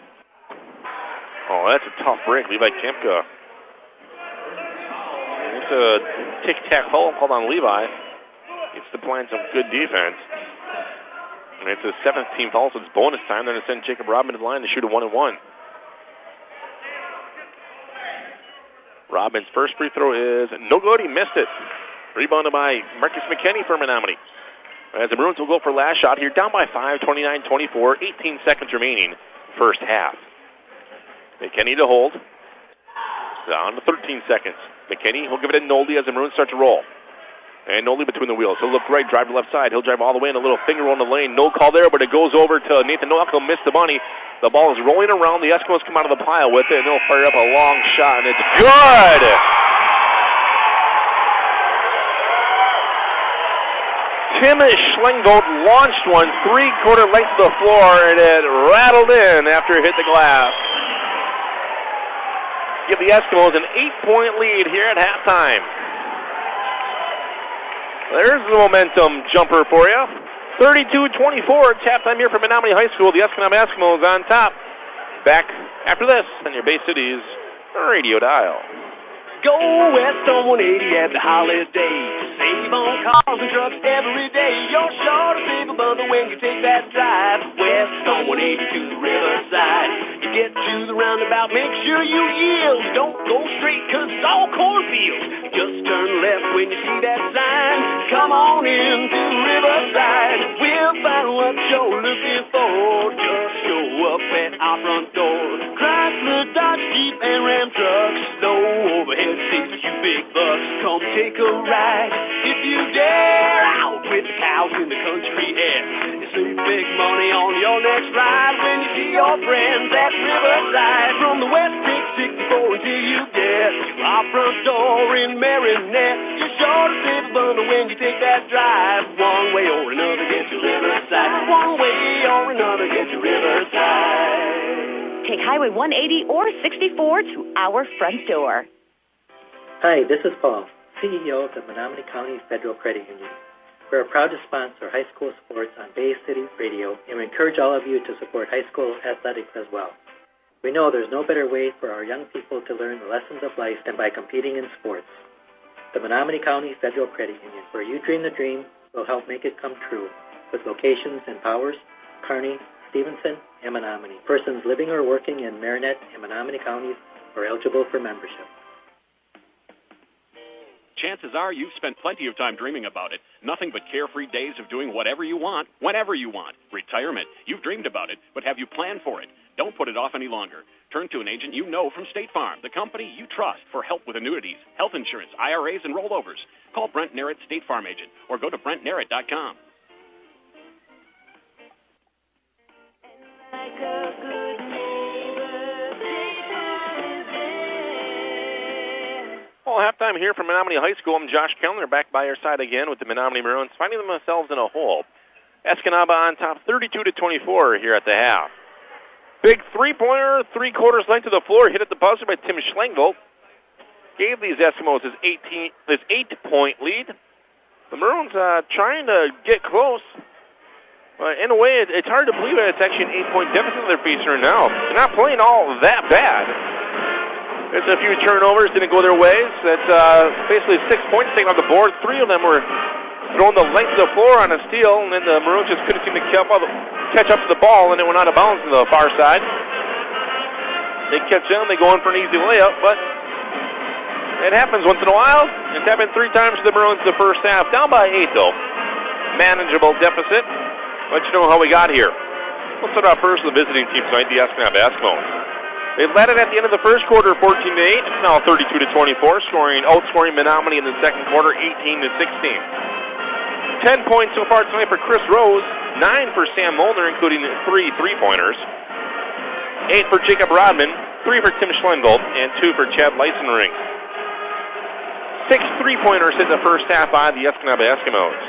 Oh, that's a tough break. Levi Kempka. It's a tic-tac foul called on Levi. He's supplying some good defense. And it's a 7th team foul, so it's bonus time. They're going to send Jacob Robin to the line to shoot a 1-and-1. Robin's first free throw is no good. He missed it. Rebounded by Marcus McKinney for Menominee. As the Maroons will go for last shot here, down by 5, 29-24, 18 seconds remaining, first half. McKinney to hold. Down to 13 seconds. McKinney will give it to Nolde as the Maroons start to roll. And Nolde between the wheels. He'll look right, drive to left side. He'll drive all the way in a little finger roll in the lane. No call there, but it goes over to Nathan Nowak. He'll miss the bunny. The ball is rolling around. The Eskimos come out of the pile with it, and they'll fire up a long shot, and it's good! Tim Schlingvold launched one 3/4 length of the floor, and it rattled in after it hit the glass. Give the Eskimos an 8-point lead here at halftime. There's the momentum jumper for you. 32-24. It's halftime here for Menominee High School. The Escanaba Eskimos on top. Back after this on your Bay Cities radio dial. Go west on 180 at the holiday. Save on cars and trucks every day. You're sure to save a bundle when you take that drive west on 180 to the riverside. You get to the roundabout, make sure you yield. Don't go straight cause it's all cornfields. Just turn left when you see that sign. Come on in to the riverside. We'll find what you're looking for. Just show up at our front door. Chrysler, Dodge, Jeep, and Ram trucks. No overhead seats, you big bucks. Come take a ride. If you dare, out with the cows in the country air. You save big money on your next ride. bundle when you take that drive. One way or another, get to Riverside. One way or another, get to Riverside. Take Highway 180 or 64 to our front door. Hi, this is Paul, CEO of the Menominee County Federal Credit Union. We're proud to sponsor high school sports on Bay City Radio, and we encourage all of you to support high school athletics as well. We know there's no better way for our young people to learn the lessons of life than by competing in sports. The Menominee County Federal Credit Union, where you dream the dream, will help make it come true, with locations in Powers, Kearney, Stevenson, and Menominee. Persons living or working in Marinette and Menominee counties are eligible for membership. Chances are you've spent plenty of time dreaming about it. Nothing but carefree days of doing whatever you want, whenever you want. Retirement. You've dreamed about it, but have you planned for it? Don't put it off any longer. Turn to an agent you know from State Farm, the company you trust, for help with annuities, health insurance, IRAs, and rollovers. Call Brent Narrett, State Farm agent, or go to BrentNarrett.com. Well, halftime here from Menominee High School. I'm Josh Kellner, back by your side again with the Menominee Maroons, finding themselves in a hole. Escanaba on top, 32-24 here at the half. Big three-pointer, three-quarters length to the floor, hit at the buzzer by Tim Schlengle. Gave these Eskimos his 8-point lead. The Maroons trying to get close. In a way, it's hard to believe that it's actually an 8-point deficit they're facing right now. They're not playing all that bad. There's a few turnovers, didn't go their ways. That's basically 6 points taken off the board. 3 of them were throwing the length of the floor on a steal, and then the Maroons just couldn't seem to catch up to the ball, and it went out of bounds to the far side. They catch them, they go in for an easy layup, but it happens once in a while. It's happened 3 times to the Maroons in the first half. Down by 8, though. Manageable deficit. Let you know how we got here. We'll start off first with the visiting team tonight, the Escanaba Eskimos. They led it at the end of the first quarter, 14-8. It's now 32-24, outscoring Menominee in the second quarter, 18-16. 10 points so far tonight for Chris Rose, 9 for Sam Molnar, including 3 three-pointers. 8 for Jacob Rodman, 3 for Tim Schlengold, and 2 for Chad Leisenring. 6 three-pointers hit the first half by the Escanaba Eskimos.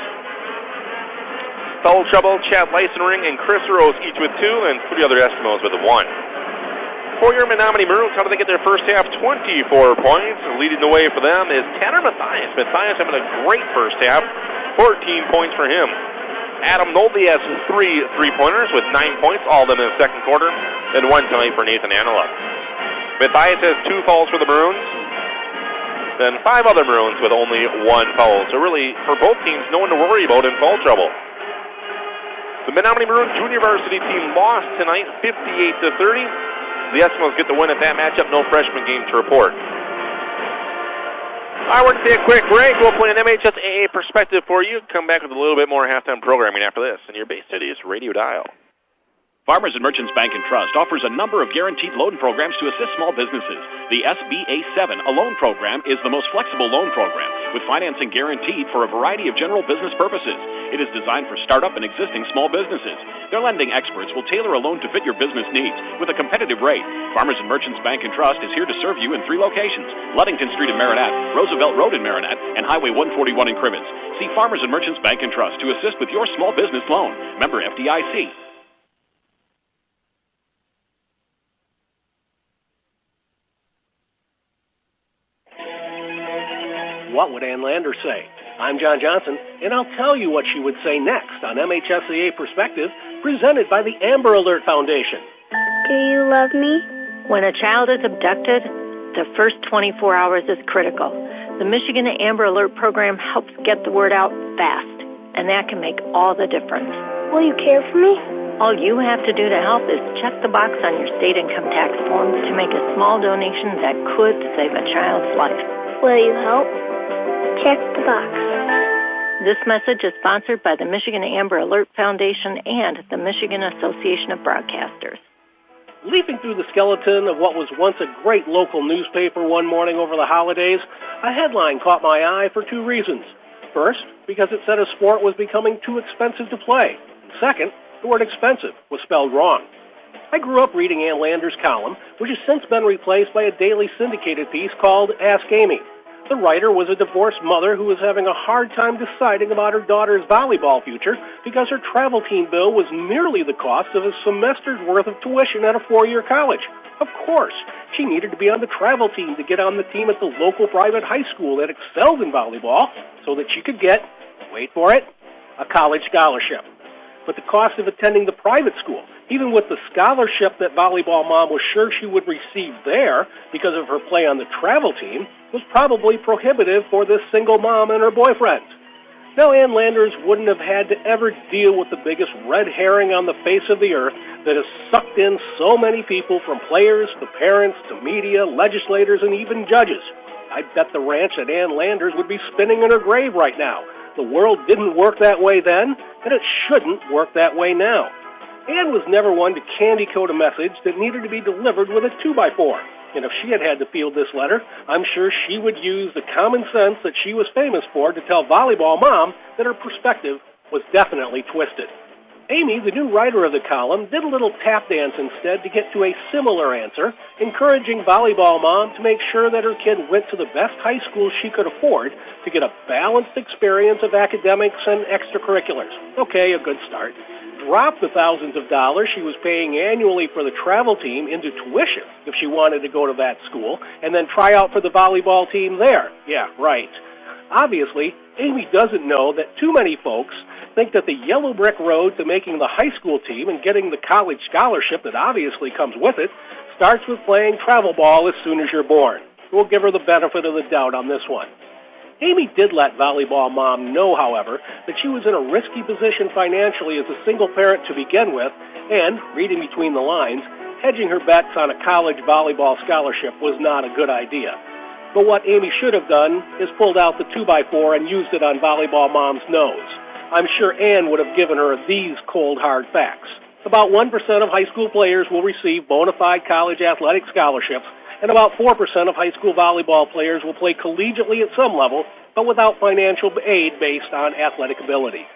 Foul trouble, Chad Leisenring and Chris Rose each with 2, and 3 other Eskimos with 1. For your Menominee Maroons, how do they get their first half? 24 points. Leading the way for them is Tanner Mathias. Mathias having a great first half. 14 points for him. Adam Nolby has 3 three-pointers with 9 points, all of them in the second quarter, and 1 tonight for Nathan Anila. Mathias has 2 fouls for the Maroons, then 5 other Maroons with only 1 foul. So really, for both teams, no one to worry about in foul trouble. The Menominee Maroons junior varsity team lost tonight, 58-30. The Eskimos get the win at that matchup. No freshman game to report. I want to take a quick break. We'll play an MHSAA perspective for you. Come back with a little bit more halftime programming after this on your Bay City's radio dial. Farmers and Merchants Bank and Trust offers a number of guaranteed loan programs to assist small businesses. The SBA 7, a loan program, is the most flexible loan program, with financing guaranteed for a variety of general business purposes. It is designed for startup and existing small businesses. Their lending experts will tailor a loan to fit your business needs with a competitive rate. Farmers and Merchants Bank and Trust is here to serve you in 3 locations: Ludington Street in Marinette, Roosevelt Road in Marinette, and Highway 141 in Cribbins. See Farmers and Merchants Bank and Trust to assist with your small business loan. Member FDIC. What would Ann Lander say? I'm John Johnson, and I'll tell you what she would say next on MHSAA Perspective, presented by the Amber Alert Foundation. Do you love me? When a child is abducted, the first 24 hours is critical. The Michigan Amber Alert program helps get the word out fast, and that can make all the difference. Will you care for me? All you have to do to help is check the box on your state income tax form to make a small donation that could save a child's life. Will you help? Check the box. This message is sponsored by the Michigan Amber Alert Foundation and the Michigan Association of Broadcasters. Leafing through the skeleton of what was once a great local newspaper one morning over the holidays, a headline caught my eye for 2 reasons. First, because it said a sport was becoming too expensive to play. Second, the word expensive was spelled wrong. I grew up reading Ann Lander's column, which has since been replaced by a daily syndicated piece called Ask Amy. The writer was a divorced mother who was having a hard time deciding about her daughter's volleyball future because her travel team bill was nearly the cost of a semester's worth of tuition at a 4-year college. Of course, she needed to be on the travel team to get on the team at the local private high school that excelled in volleyball so that she could get, wait for it, a college scholarship. But the cost of attending the private school, even with the scholarship that volleyball mom was sure she would receive there because of her play on the travel team, was probably prohibitive for this single mom and her boyfriend. Now, Ann Landers wouldn't have had to ever deal with the biggest red herring on the face of the earth that has sucked in so many people, from players to parents to media, legislators, and even judges. I bet the ranch at Ann Landers would be spinning in her grave right now. The world didn't work that way then, and it shouldn't work that way now. Ann was never one to candy coat a message that needed to be delivered with a 2x4. And if she had to field this letter, I'm sure she would use the common sense that she was famous for to tell volleyball mom that her perspective was definitely twisted. Amy, the new writer of the column, did a little tap dance instead to get to a similar answer, encouraging volleyball mom to make sure that her kid went to the best high school she could afford to get a balanced experience of academics and extracurriculars. Okay, a good start. Drop the thousands of dollars she was paying annually for the travel team into tuition if she wanted to go to that school, and then try out for the volleyball team there. Yeah, right. Obviously, Amy doesn't know that too many folks think that the yellow brick road to making the high school team and getting the college scholarship that obviously comes with it starts with playing travel ball as soon as you're born. We'll give her the benefit of the doubt on this one. Amy did let volleyball mom know, however, that she was in a risky position financially as a single parent to begin with, and, reading between the lines, hedging her bets on a college volleyball scholarship was not a good idea. But what Amy should have done is pulled out the 2x4 and used it on volleyball mom's nose. I'm sure Ann would have given her these cold, hard facts. About 1% of high school players will receive bona fide college athletic scholarships, and about 4% of high school volleyball players will play collegiately at some level, but without financial aid based on athletic ability.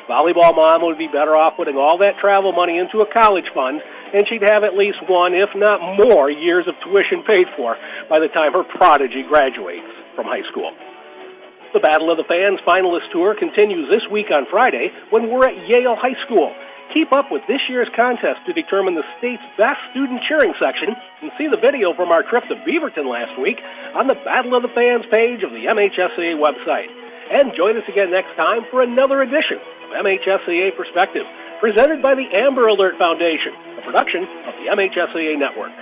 Volleyball mom would be better off putting all that travel money into a college fund, and she'd have at least one, if not more, years of tuition paid for by the time her prodigy graduates from high school. The Battle of the Fans finalist tour continues this week on Friday when we're at Yale High School. Keep up with this year's contest to determine the state's best student cheering section and see the video from our trip to Beaverton last week on the Battle of the Fans page of the MHSAA website. And join us again next time for another edition of MHSAA Perspective, presented by the Amber Alert Foundation, a production of the MHSAA Network.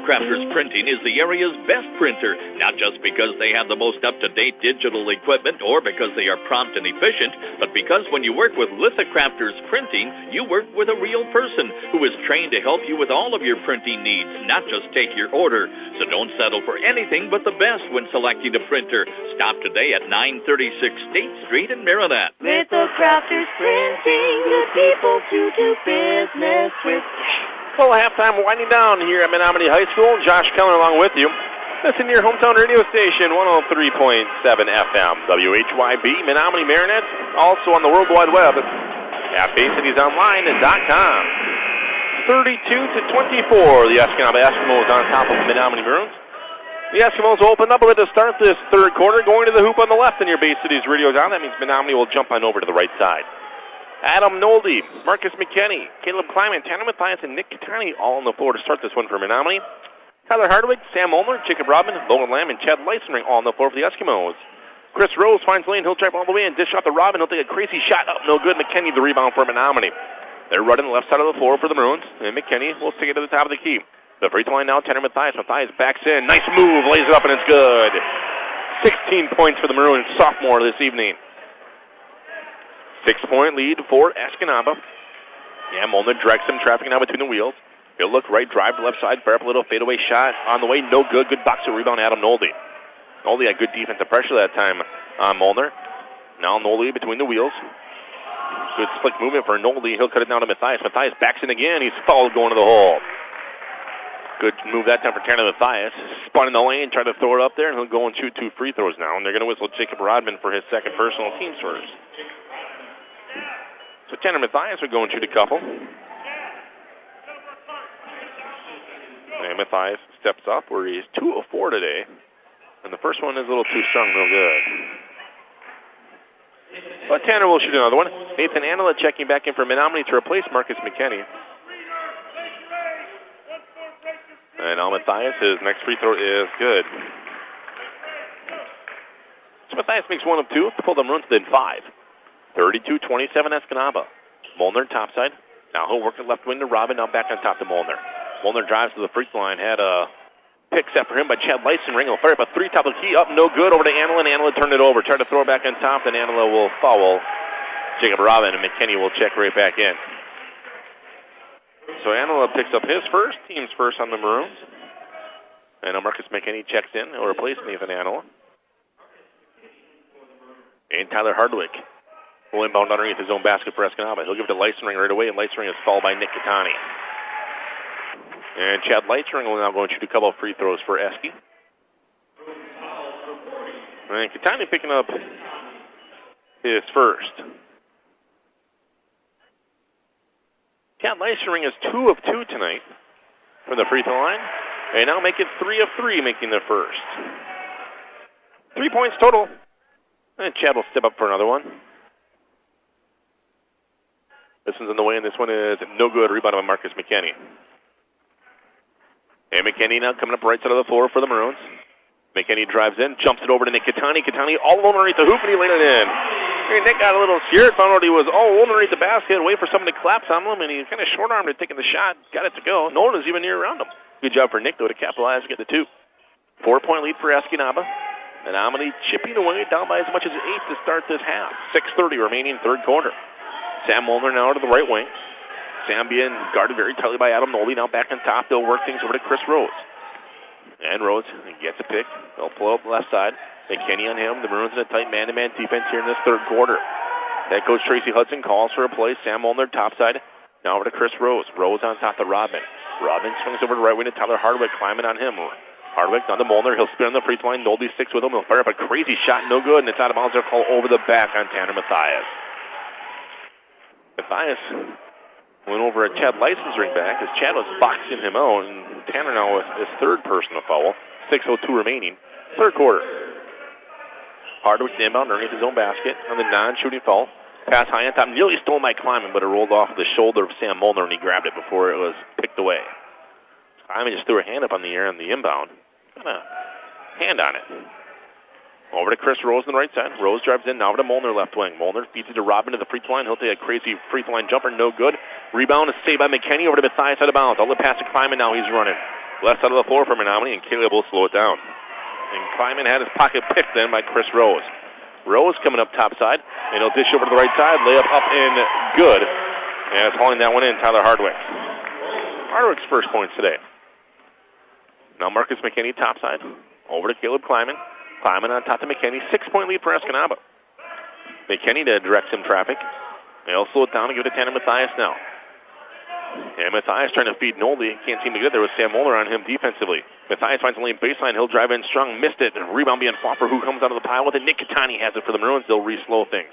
Crafters Printing is the area's best printer, not just because they have the most up-to-date digital equipment or because they are prompt and efficient, but because when you work with Lithocrafters Printing, you work with a real person who is trained to help you with all of your printing needs, not just take your order. So don't settle for anything but the best when selecting a printer. Stop today at 936 State Street in Marinette. Lithocrafters Printing, the people to do business with. Well, halftime winding down here at Menominee High School. Josh Keller along with you. Listen to your hometown radio station, 103.7 FM, WHYB, Menominee Marinette. Also on the World Wide Web at BayCitiesOnline.com. 32-24, the Escanaba Eskimos on top of the Menominee Maroons. The Eskimos opened up a bit to start this third quarter, going to the hoop on the left in your Bay Cities radio dial. That means Menominee will jump on over to the right side. Adam Nolde, Marcus McKinney, Caleb Kleiman, Tanner Mathias, and Nick Catani all on the floor to start this one for Menominee. Tyler Hardwick, Sam Molnar, Jacob Rodman, Logan Lamb, and Chad Leisenring all on the floor for the Eskimos. Chris Rose finds lane. He'll drive all the way and dish off to Rodman. He'll take a crazy shot up. No good. McKinney the rebound for Menominee. They're running the left side of the floor for the Maroons, and McKinney will stick it to the top of the key. The free throw line now, Tanner Mathias. Mathias backs in. Nice move. Lays it up, and it's good. 16 points for the Maroons sophomore this evening. 6-point lead for Escanaba. Yeah, Molnar directs him, trafficking out between the wheels. He'll look right, drive to left side, fire up a little fadeaway shot on the way. No good. Good boxer rebound, Adam Nolde. Nolde had good defensive pressure that time on Molnar. Now Nolde between the wheels. Good slick movement for Nolde. He'll cut it down to Mathias. Mathias backs in again. He's fouled going to the hole. Good move that time for Tanner Mathias. Spun in the lane, tried to throw it up there, and he'll go and shoot 2 free throws now. And they're going to whistle Jacob Rodman for his second personal, team's first. So Tanner Mathias will go and shoot a couple. And Mathias steps up where he's 2 of 4 today. And the first one is a little too strong, no good. But Tanner will shoot another one. Nathan Anila checking back in for Menominee to replace Marcus McKinney. And now Mathias, his next free throw is good. So Mathias makes 1 of 2 to pull the Maroons within 5. 32-27 Escanaba. Molnar topside. Now he'll work the left wing to Robin. Now back on top to Molnar. Molnar drives to the free throw line. Had a pick set for him by Chad Leisenring. He'll fire up a 3 top of the key. Up, no good. Over to Anila, and Anila turned it over. Tried to throw it back on top, then Anila will foul Jacob Robin, and McKinney will check right back in. So Anila picks up his first, team's first on the Maroons. And Marcus McKinney checks in. He'll replace Nathan Anila. And Tyler Hardwick will inbound underneath his own basket for Escanaba. He'll give it to Leisenring right away, and Leisenring is fouled by Nick Catani. And Chad Leisenring will now go and shoot a couple of free throws for Esky. And Catani picking up his first. Chad Leisenring is 2 of 2 tonight from the free throw line. And now making 3 of 3, making the first. 3 points total. And Chad will step up for another one. This one's in the way, and this one is no good. Rebound by Marcus McKinney. And McKinney now coming up right side of the floor for the Maroons. McKinney drives in, jumps it over to Nick Catani. Catani all alone underneath the hoop, and he laid it in. Here, Nick got a little scared, found out he was all alone underneath the basket, wait for someone to collapse on him, and he kind of short-armed it, taking the shot, got it to go. No one was even near around him. Good job for Nick, though, to capitalize and get the 2. 4-point lead for Escanaba. Menominee chipping away down by as much as 8 to start this half. 6:30 remaining third quarter. Sam Molnar now to the right wing. Sam being guarded very tightly by Adam Nolde. Now back on top. They'll work things over to Chris Rose. And Rose gets a pick. They'll pull up the left side. McKinney on him. The Maroons in a tight man-to-man defense here in this third quarter. Head coach Tracy Hudson calls for a play. Sam Molnar topside. Now over to Chris Rose. Rose on top to Robin. Robin swings over to the right wing to Tyler Hardwick, climbing on him. Hardwick down to Molnar. He'll spin on the free throw line. Nolde sticks with him. He'll fire up a crazy shot. No good, and it's out of bounds. They'll call over the back on Tanner Mathias. Mathias went over at Chad Leisenring back as Chad was boxing him out, and Tanner now with his third personal foul. 6:02 remaining. Third quarter. Hardwick inbound underneath his own basket on the non-shooting foul. Pass high on top. Nearly stolen by Kleiman, but it rolled off the shoulder of Sam Molnar, and he grabbed it before it was picked away. Kleiman just threw a hand up on the air on the inbound. Got a hand on it. Over to Chris Rose on the right side. Rose drives in, now over to Molnar left wing. Molnar feeds it to Robin to the free throw line. He'll take a crazy free throw line jumper, no good. Rebound is saved by McKinney over to Mathias out of bounds. All the pass to Kleiman, now he's running. Left side of the floor for Menominee, and Caleb will slow it down. And Kleiman had his pocket picked then by Chris Rose. Rose coming up top side, and he'll dish over to the right side. Layup up and good. And it's hauling that one in, Tyler Hardwick. Hardwick's first points today. Now Marcus McKinney topside. Over to Caleb Kleiman. Kleiman on top to McKinney. 6-point lead for Escanaba. McKinney to direct some traffic. They'll slow it down and give it to Tanner Mathias now. And Mathias trying to feed Nolde. Can't seem to get it. There was Sam Molnar on him defensively. Mathias finds the lane baseline. He'll drive in strong. Missed it. And rebound being fought for who comes out of the pile with it. Nick Catani has it for the Maroons. They'll re-slow things.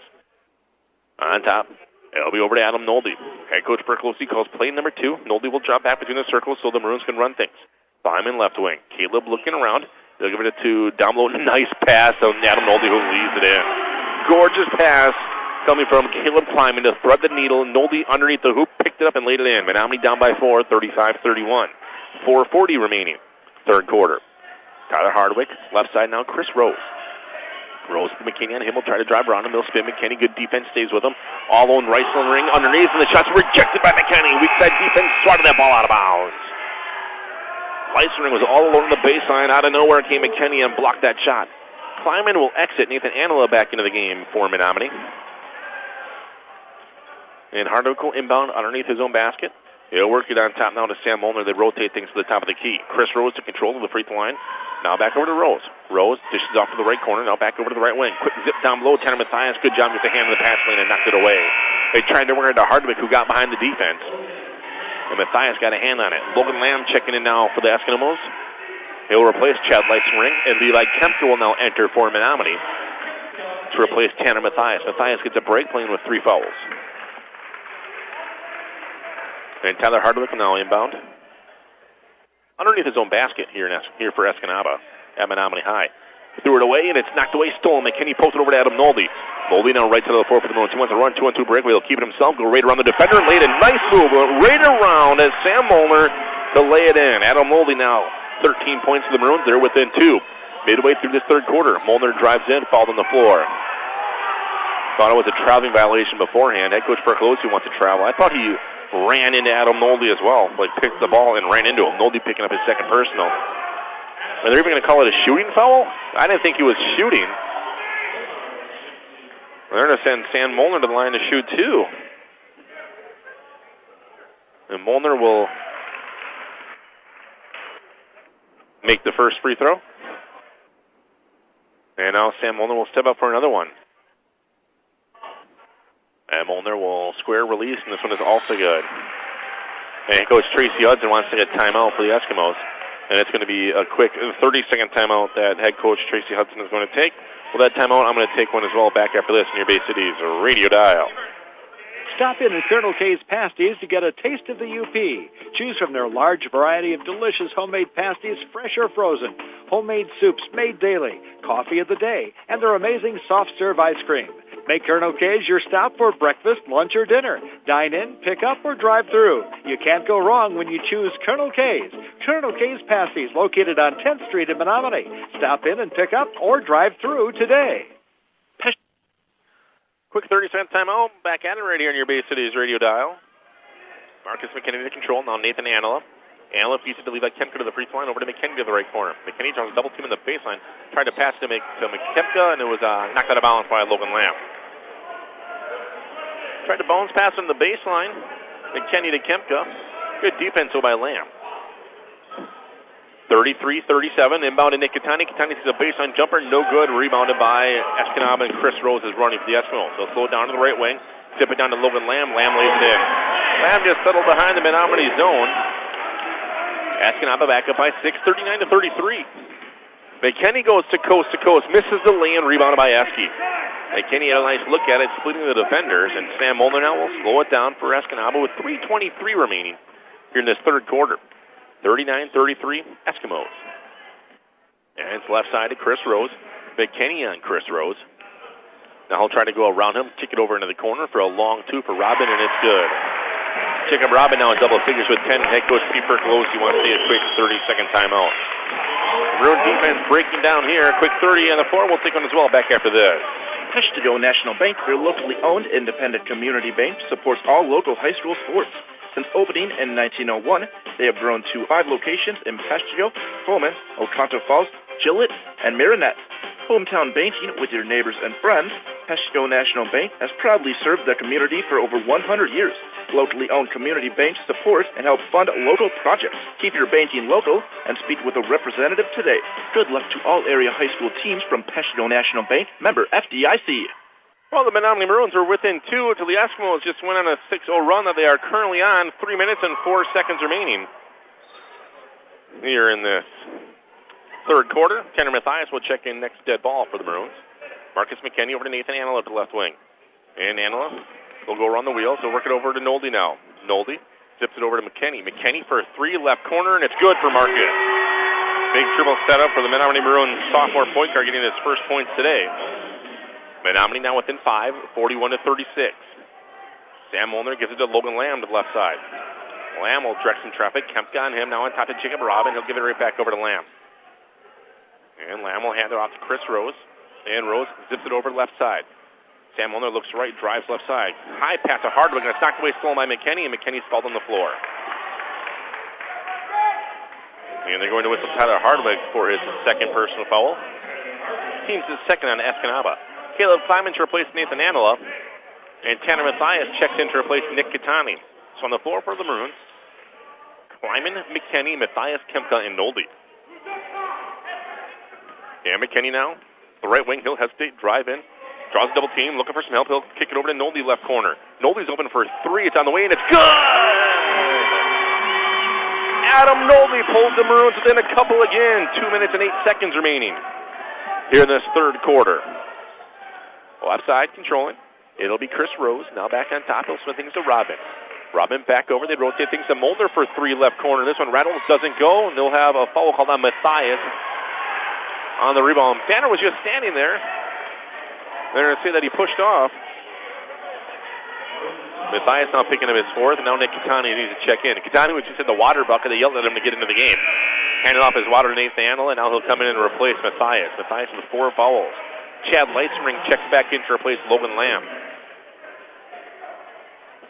On top. It'll be over to Adam Nolde. Head coach Percolosi calls play number 2. Nolde will drop back between the circles so the Maroons can run things. Simon left wing. Caleb looking around. They'll give it to down low. Nice pass on Adam Nolde, who leads it in. Gorgeous pass coming from Caleb Kleiman to thread the needle. Nolde underneath the hoop, picked it up and laid it in. Menominee down by 4, 35-31. 4:40 remaining. Third quarter. Tyler Hardwick, left side now, Chris Rose. Rose to McKinney on him. Will try to drive around him. He'll spin McKinney. Good defense stays with him. All alone, Riceland ring underneath, and the shot's rejected by McKinney. Weak side defense swatted that ball out of bounds. Leisering was all along the baseline. Out of nowhere came McKinney and blocked that shot. Kleiman will exit. Nathan Anila back into the game for Menominee. And Hardwick will inbound underneath his own basket. He'll work it on top now to Sam Molnar. They rotate things to the top of the key. Chris Rose to control of the free throw line. Now back over to Rose. Rose dishes off to the right corner. Now back over to the right wing. Quick zip down below. Tanner Mathias. Good job with the hand in the pass lane and knocked it away. They tried to run it to Hardwick, who got behind the defense. And Matthias got a hand on it. Logan Lamb checking in now for the Eskimos. He'll replace Chad Lightsring, and Levi Kempka will now enter for Menominee to replace Tanner Matthias. Matthias gets a break playing with 3 fouls. And Tyler Hardwick will now inbound underneath his own basket here for Escanaba at Menominee High. Threw it away, and it's knocked away, stolen. McKinney posted over to Adam Nolde. Nolde now right side of the floor for the Maroons. He wants to run 2-on-2 breakaway. He'll keep it himself, go right around the defender, and laid a nice move right around as Sam Molnar to lay it in. Adam Nolde now 13 points for the Maroons. They're within 2. Midway through this third quarter, Molnar drives in, fouled on the floor. Thought it was a traveling violation beforehand. Head coach Percolosi wants to travel. I thought he ran into Adam Nolde as well, like picked the ball and ran into him. Nolde picking up his second personal. Are they even going to call it a shooting foul? I didn't think he was shooting. They're going to send Sam Molnar to the line to shoot too. And Molnar will make the first free throw. And now Sam Molnar will step up for another one. And Molnar will square release, and this one is also good. And Coach Tracy Hudson wants to get timeout for the Eskimos. And it's going to be a quick 30-second timeout that head coach Tracy Hudson is going to take. Well, that timeout, I'm going to take one as well back after this in your Bay Cities radio dial. Stop in at Colonel K's Pasties to get a taste of the UP. Choose from their large variety of delicious homemade pasties, fresh or frozen, homemade soups made daily, coffee of the day, and their amazing soft-serve ice cream. Make Colonel K's your stop for breakfast, lunch, or dinner. Dine in, pick up, or drive through. You can't go wrong when you choose Colonel K's. Colonel K's Pasties, located on 10th Street in Menominee. Stop in and pick up or drive through today. Quick 30-second timeout. Back at it right here on your Bay Cities radio dial. Marcus McKinney to control. Now Nathan Anila. Anila feeds it to Levi Kempka to the free throw line. Over to McKinney to the right corner. McKinney draws a double team in the baseline. Tried to pass to Kempka, and it was knocked out of bounds by Logan Lamb. Tried to bounce pass on the baseline. McKinney to Kempka. Good defense by Lamb. 33-37. Inbound to Nick Katani. Katani sees a baseline jumper. No good. Rebounded by Escanaba, and Chris Rose is running for the Eskimos. They'll slow it down to the right wing. Tip it down to Logan Lamb. Lamb lays it in. Lamb just settled behind the Menominee zone. Escanaba back up by 6, 39-33. McKinney goes to coast, misses the lay and rebounded by Eske. McKinney had a nice look at it, splitting the defenders, and Sam Molnar now will slow it down for Escanaba with 3:23 remaining here in this third quarter. 39-33, Eskimos. And it's left side to Chris Rose. McKinney on Chris Rose. Now he'll try to go around him, kick it over into the corner for a long 2 for Robin, and it's good. Jacob Robin now in double figures with 10. Head coach Pete Percolosi wants to see a quick 30-second timeout. Maroon defense breaking down here. Quick 30 on the floor. We'll take one as well back after this. Peshtigo National Bank, your locally owned independent community bank, supports all local high school sports. Since opening in 1901, they have grown to 5 locations in Peshtigo, Pullman, Oconto Falls, Gillette, and Marinette. Hometown banking with your neighbors and friends, Peshtigo National Bank has proudly served the community for over 100 years. Locally owned community banks support and help fund local projects. Keep your banking local and speak with a representative today. Good luck to all area high school teams from Peshtigo National Bank, member FDIC. Well, the Menominee Maroons are within 2 until the Eskimos just went on a 6-0 run that they are currently on. 3 minutes and 4 seconds remaining here in this third quarter. Tanner Matthias will check in next dead ball for the Maroons. Marcus McKinney over to Nathan Anila to the left wing. And Anila will go around the wheels. He'll work it over to Nolde now. Nolde zips it over to McKinney. McKinney for a 3, left corner, and it's good for Marcus. Big triple setup for the Menominee Maroons sophomore point guard getting his first points today. Menominee now within 5, 41-36. Sam Molnar gives it to Logan Lamb to the left side. Lamb will direct some traffic. Kempka on him now on top to Jacob Robin. He'll give it right back over to Lamb. And Lamb will hand it off to Chris Rose. And Rose zips it over to the left side. Sam Molnar looks right, drives left side. High pass to Hardwick, and it's knocked away, stolen by McKinney, and McKinney's spalled on the floor. And they're going to whistle Tyler Hardwick for his second personal foul. Team's his second on Escanaba. Caleb Kleiman to replace Nathan Anila. And Tanner Matthias checks in to replace Nick Katani. So on the floor for the Maroons, Kleiman, McKinney, Matthias, Kempka, and Nolde. And McKinney now, the right wing, he'll hesitate, drive in, draws a double team, looking for some help. He'll kick it over to Nolde, left corner. Nolde's open for a 3. It's on the way, and it's good! Adam Nolde pulls the Maroons within a couple again. 2 minutes and 8 seconds remaining here in this third quarter. Left side controlling. It'll be Chris Rose. Now back on top. He'll swing things to Robin. Robin back over. They rotate things to Mulder for 3 left corner. This one Reynolds doesn't go, and they'll have a foul called on Matthias on the rebound. Banner was just standing there. They're going to say that he pushed off. Matthias now picking up his fourth, and now Nick Catani needs to check in. Catani was just in the water bucket. They yelled at him to get into the game. Handed off his water to Nathan Handel, and now he'll come in and replace Matthias. Matthias with 4 fouls. Chad Leisenring checks back in to replace Logan Lamb.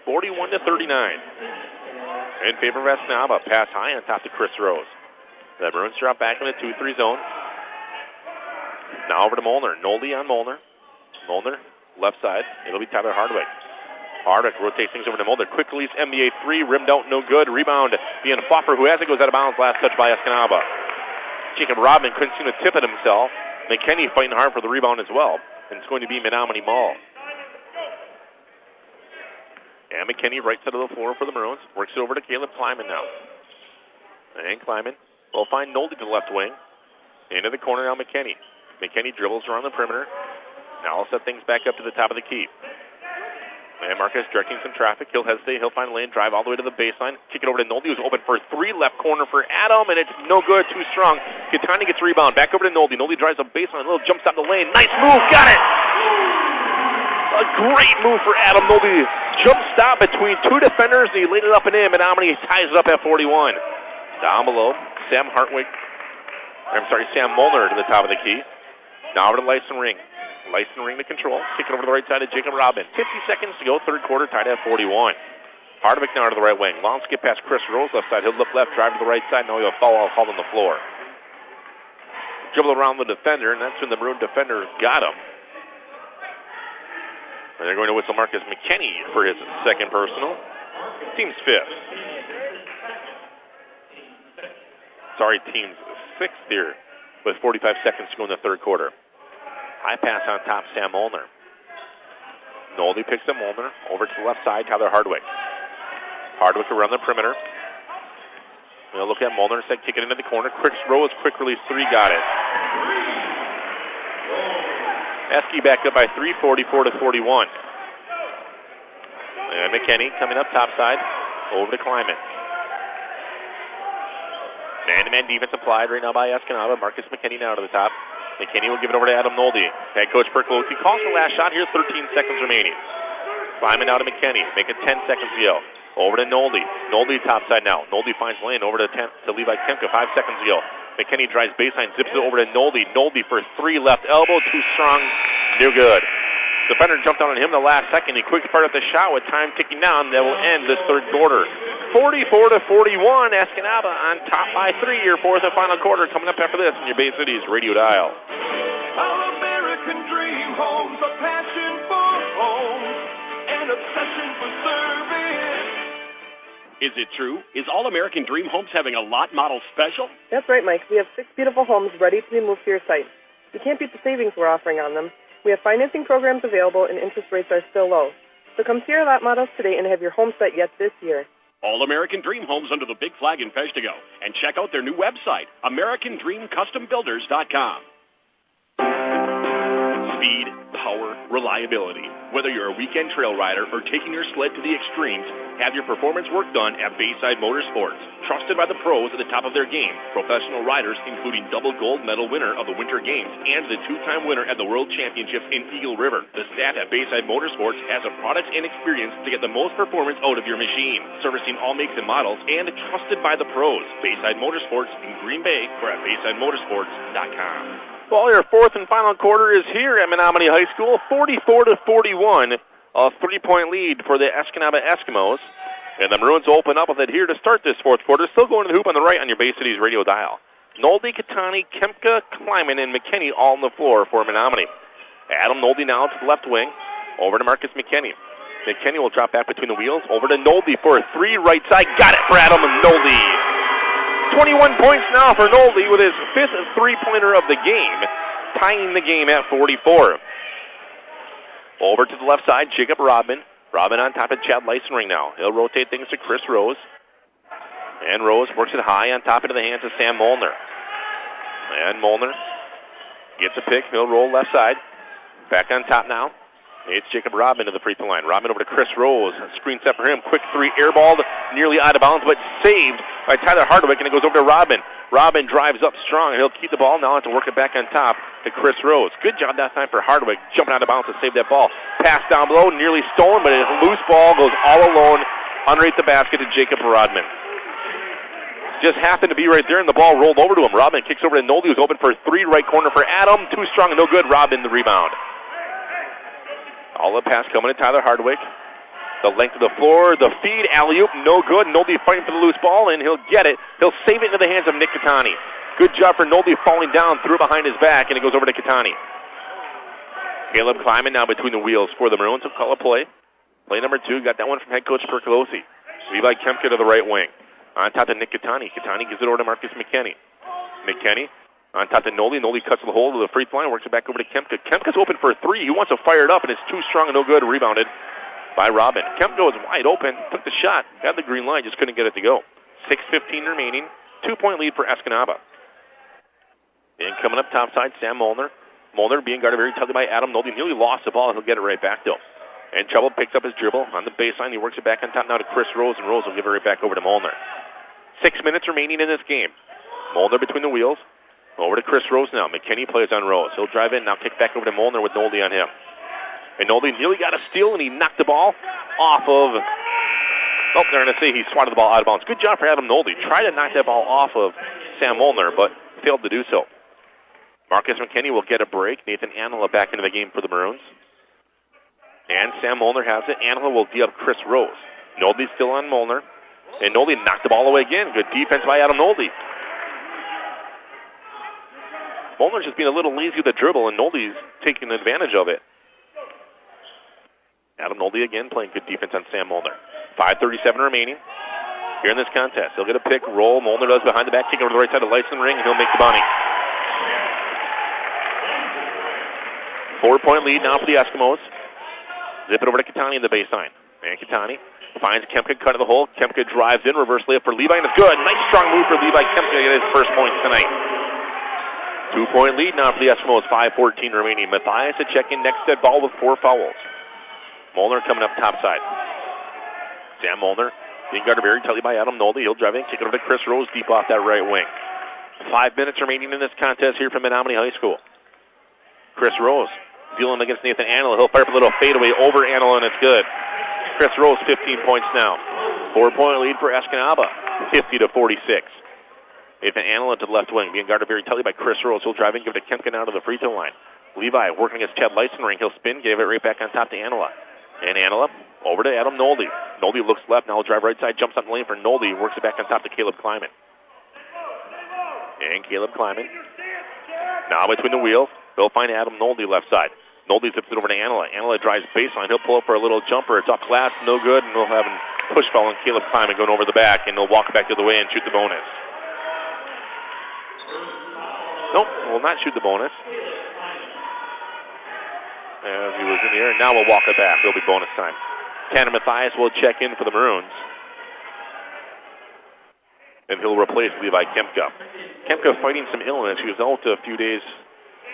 41-39. In favor of Escanaba. Pass high on top to Chris Rose. The Maroons drop back in the 2-3 zone. Now over to Molnar. Nolde on Molnar. Molnar, left side. It'll be Tyler Hardwick. Hardwick rotates things over to Mulder. Quick release, NBA 3, rimmed out, no good. Rebound being Pfoffer, who has it, goes out of bounds. Last touch by Escanaba. Jacob Rodman couldn't seem to tip it himself. McKinney fighting hard for the rebound as well. And it's going to be Menominee Mall. And McKinney right side of the floor for the Maroons. Works it over to Caleb Kleiman now. And Kleiman will find Nolde to the left wing. Into the corner now McKinney. McKinney dribbles around the perimeter. Now he'll set things back up to the top of the key. And Marcus directing some traffic. He'll hesitate. He'll find a lane, drive all the way to the baseline. Kick it over to Nolde, who's open for 3. Left corner for Adam, and it's no good. Too strong. Catani gets rebound. Back over to Nolde. Nolde drives a baseline. A little jumps out the lane. Nice move. Got it. A great move for Adam Nolde. Jump stop between 2 defenders, and he laid it up and in. Menominee ties it up at 41. Down below, Sam Molnar to the top of the key. Now over to Leisenring. Leisenring to control. Kick it over to the right side of Jacob Robin. 50 seconds to go. Third quarter tied at 41. Hardwick now to the right wing. Long skip past Chris Rose left side. He'll look left, drive to the right side. Now he'll foul called on the floor. Dribble around the defender, and that's when the Maroon defender got him. And they're going to whistle Marcus McKinney for his second personal. Team's 5th. Sorry, team's 6th here with 45 seconds to go in the third quarter. High pass on top, Sam Molnar. Nolde picks up Molnar. Over to the left side, Tyler Hardwick. Hardwick around the perimeter. We'll look at Molnar instead, kick it into the corner. Chris Rose, quick release 3, got it. Esky back up by 3, 44-41. And McKinney coming up top side, over to Kleiman. Man-to-man defense applied right now by Escanaba. Marcus McKinney now to the top. McKinney will give it over to Adam Nolde. Head coach Percolosi calls the last shot here, 13 seconds remaining. Kleiman out to McKinney, make it 10 seconds to go. Over to Nolde. Nolde top side now. Nolde finds lane over to Levi Kemka, 5 seconds to go. McKinney drives baseline, zips it over to Nolde. Nolde for 3 left elbow, too strong, no good. Defender jumped on him the last second. He quick fired up the shot with time ticking down. That will end this third quarter. 44-41. Escanaba on top by 3. Your fourth and final quarter coming up after this on your Bay Cities radio dial. Our American dream homes, a passion for homes, an obsession for service. Is it true? Is All American Dream Homes having a lot model special? That's right, Mike. We have 6 beautiful homes ready to be moved to your site. You can't beat the savings we're offering on them. We have financing programs available and interest rates are still low. So come see our lot models today and have your home set yet this year. All American Dream Homes under the big flag in Peshtigo. And check out their new website, AmericanDreamCustomBuilders.com. Speed, power, reliability. Whether you're a weekend trail rider or taking your sled to the extremes, have your performance work done at Bayside Motorsports. Trusted by the pros at the top of their game, professional riders including double gold medal winner of the Winter Games and the 2-time winner at the World Championships in Eagle River. The staff at Bayside Motorsports has the products and experience to get the most performance out of your machine. Servicing all makes and models and trusted by the pros. Bayside Motorsports in Green Bay or at BaysideMotorsports.com. Well, your fourth and final quarter is here at Menominee High School, 44-41, a 3-point lead for the Escanaba Eskimos. And the Maroons open up with it here to start this fourth quarter. Still going to the hoop on the right on your Bay Cities radio dial. Nolde, Catani, Kemka, Kleiman, and McKinney all on the floor for Menominee. Adam Nolde now to the left wing, over to Marcus McKinney. McKinney will drop back between the wheels, over to Nolde for a 3 right side. Got it for Adam Nolde. 21 points now for Nolde with his 5th 3-pointer of the game, tying the game at 44. Over to the left side, Jacob Robin. Robin on top of Chad Leisenring now. He'll rotate things to Chris Rose. And Rose works it high on top into the hands of Sam Molnar. And Molnar gets a pick. He'll roll left side. Back on top now. It's Jacob Rodman to the free throw line. Rodman over to Chris Rose. Screen set for him. Quick three, airballed, nearly out of bounds, but saved by Tyler Hardwick, and it goes over to Rodman. Rodman drives up strong, and he'll keep the ball. Now have to work it back on top to Chris Rose. Good job that time for Hardwick, jumping out of bounds to save that ball. Pass down below, nearly stolen, but a loose ball goes all alone underneath the basket to Jacob Rodman. Just happened to be right there, and the ball rolled over to him. Rodman kicks over to Nolde, who's open for three, right corner for Adam. Too strong, no good. Rodman the rebound. All the pass coming to Tyler Hardwick. The length of the floor, the feed, alley-oop, no good. Nolde fighting for the loose ball, and he'll get it. He'll save it into the hands of Nick Catani. Good job for Nolde falling down, threw it behind his back, and it goes over to Catani. Caleb Kleiman now between the wheels for the Maroons. He'll call a play. Play number 2, got that one from head coach Percolosi. Levi Kempka to the right wing. On top to Nick Catani. Catani gives it over to Marcus McKinney. McKinney on top to Nolde. Nolde cuts the hole to the free throw line, works it back over to Kempka. Kempka's open for a three. He wants to fire it up, and it's too strong and no good. Rebounded by Robin. Kempka was wide open, took the shot, got the green light, just couldn't get it to go. 6:15 remaining. 2-point lead for Escanaba. And coming up topside, Sam Molnar. Molnar being guarded very tightly by Adam Nolde. Nearly lost the ball. He'll get it right back, though. And Trouble picks up his dribble on the baseline. He works it back on top now to Chris Rose, and Rose will give it right back over to Molnar. 6 minutes remaining in this game. Molnar between the wheels. Over to Chris Rose now. McKinney plays on Rose. He'll drive in, now kick back over to Molnar with Nolde on him. And Nolde nearly got a steal, and he knocked the ball off of... Oh, they're going to say he swatted the ball out of bounds. Good job for Adam Nolde. Tried to knock that ball off of Sam Molnar, but failed to do so. Marcus McKinney will get a break. Nathan Anila back into the game for the Maroons. And Sam Molnar has it. Anila will D up Chris Rose. Nolde's still on Molnar. And Nolde knocked the ball away again. Good defense by Adam Nolde. Molnar's just being a little lazy with the dribble, and Nolde's taking advantage of it. Adam Nolde again playing good defense on Sam Molnar. 5:37 remaining here in this contest. He'll get a pick, roll. Molnar does behind the back, kick over to the right side of the Lyson ring, and he'll make the bunny. 4-point lead now for the Eskimos. Zip it over to Catani in the baseline. And Catani finds Kempka cut in the hole. Kempka drives in, reverse layup for Levi, and it's good. Nice strong move for Levi Kempka to get his first points tonight. 2-point lead now for the Eskimos. 5:14 remaining. Matthias to check in next set ball with 4 fouls. Molnar coming up topside. Sam Molnar being guarded very tightly by Adam Nolde. He'll drive in, kick it over to Chris Rose deep off that right wing. 5 minutes remaining in this contest here from Menominee High School. Chris Rose dealing against Nathan Anila. He'll fire up a little fadeaway over Anila, and it's good. Chris Rose, 15 points now. 4-point lead for Escanaba, 50-46. Nathan Anila to the left wing, being guarded very tightly by Chris Rose. He'll drive in, give it to Kempka now to the free throw line. Levi working against Chad Lysenring. He'll spin, gave it right back on top to Anila. And Anila over to Adam Nolde. Nolde looks left, now he'll drive right side, jumps up the lane for Nolde, works it back on top to Caleb Kleiman. And Caleb Kleiman now between the wheels. He'll find Adam Nolde left side. Nolde zips it over to Anila. Anila drives baseline. He'll pull up for a little jumper. It's off glass, no good, and we'll have him push foul on Caleb Kleiman going over the back, and he'll walk back the other way and shoot the bonus. Nope, will not shoot the bonus. As he was in the air, now we'll walk it back. It'll be bonus time. Tanner Matthias will check in for the Maroons. And he'll replace Levi Kempka. Kempka fighting some illness. He was out a few days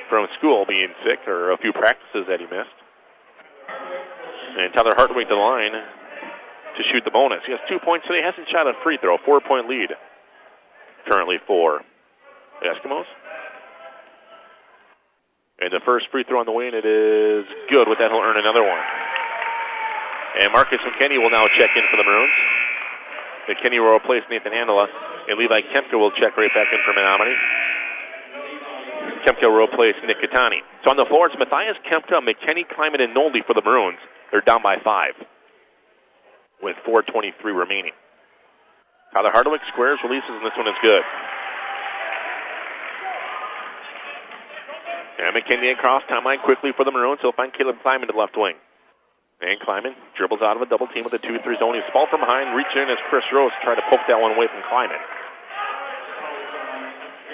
from school being sick, or a few practices that he missed. And Tyler Hartwig to the line to shoot the bonus. He has 2 points today. Hasn't shot a free throw. 4-point lead currently for the Eskimos. And the first free throw on the way, and it is good. With that, he'll earn another one. And Marcus McKinney will now check in for the Maroons. McKinney will replace Nathan Anila, and Levi Kempka will check right back in for Menominee. Kempka will replace Nick Catani. So on the floor, it's Matthias Kempka, McKinney, Kleiman, and Nolde for the Maroons. They're down by 5 with 4:23 remaining. Tyler Hardwick squares, releases, and this one is good. And McKinney across timeline quickly for the Maroons. He'll find Caleb Kleiman to the left wing. And Kleiman dribbles out of a double team with a 2-3 zone. He's fall from behind, reach in as Chris Rose tried to poke that one away from Kleiman.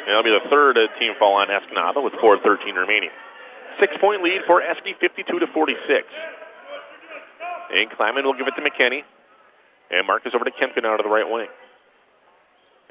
And that'll be the third team foul on Escanaba with 4:13 remaining. 6-point lead for Esky, 52-46. And Kleiman will give it to McKinney. And Marcus over to Kempka now to the right wing.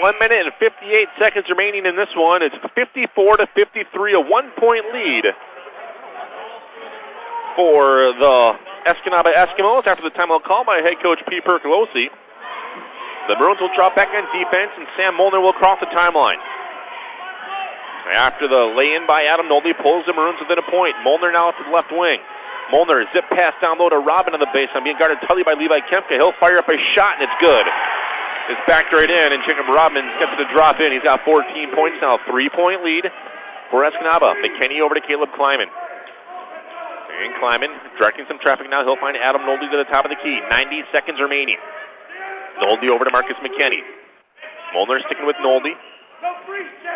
1 minute and 58 seconds remaining in this one. It's 54-53, a 1-point lead for the Escanaba Eskimos after the timeout call by head coach Pete Percolosi. The Maroons will drop back on defense, and Sam Molnar will cross the timeline. After the lay-in by Adam Nolde, pulls the Maroons within a point. Molnar now to the left wing. Molnar zip pass down low to Robin on the baseline, being guarded tightly by Levi Kempka. He'll fire up a shot, and it's good. It's backed right in, and Jacob Robin gets it to drop in. He's got 14 points now, 3-point lead for Escanaba. McKinney over to Caleb Kleiman. And Kleiman directing some traffic now. He'll find Adam Nolde to the top of the key. 90 seconds remaining. Nolde over to Marcus McKinney. Molnar sticking with Nolde.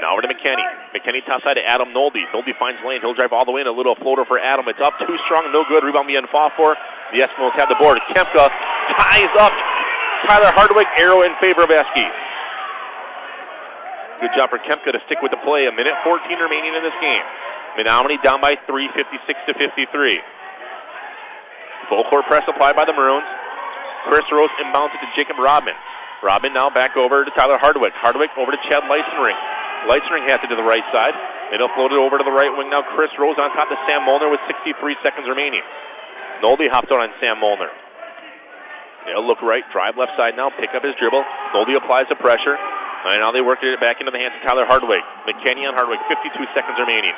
Now over to McKinney. McKinney top side to Adam Nolde. Nolde finds lane. He'll drive all the way in. A little floater for Adam. It's up too strong. No good. Rebound being fought for. The Eskimos have the board. Kempka ties up Tyler Hardwick. Arrow in favor of Eski. Good job for Kempka to stick with the play. 1:14 remaining in this game. Menominee down by 3, 56-53. Full court press applied by the Maroons. Chris Rose inbounds it to Jacob Rodman. Rodman now back over to Tyler Hardwick. Hardwick over to Chad Leisenring. Leisenring has it to the right side. And he'll float it over to the right wing now. Chris Rose on top of Sam Molnar with 63 seconds remaining. Nolde hops out on Sam Molnar. They'll look right, drive left side now, pick up his dribble. Nolde applies the pressure. And now they work it back into the hands of Tyler Hardwick. McKinney on Hardwick, 52 seconds remaining.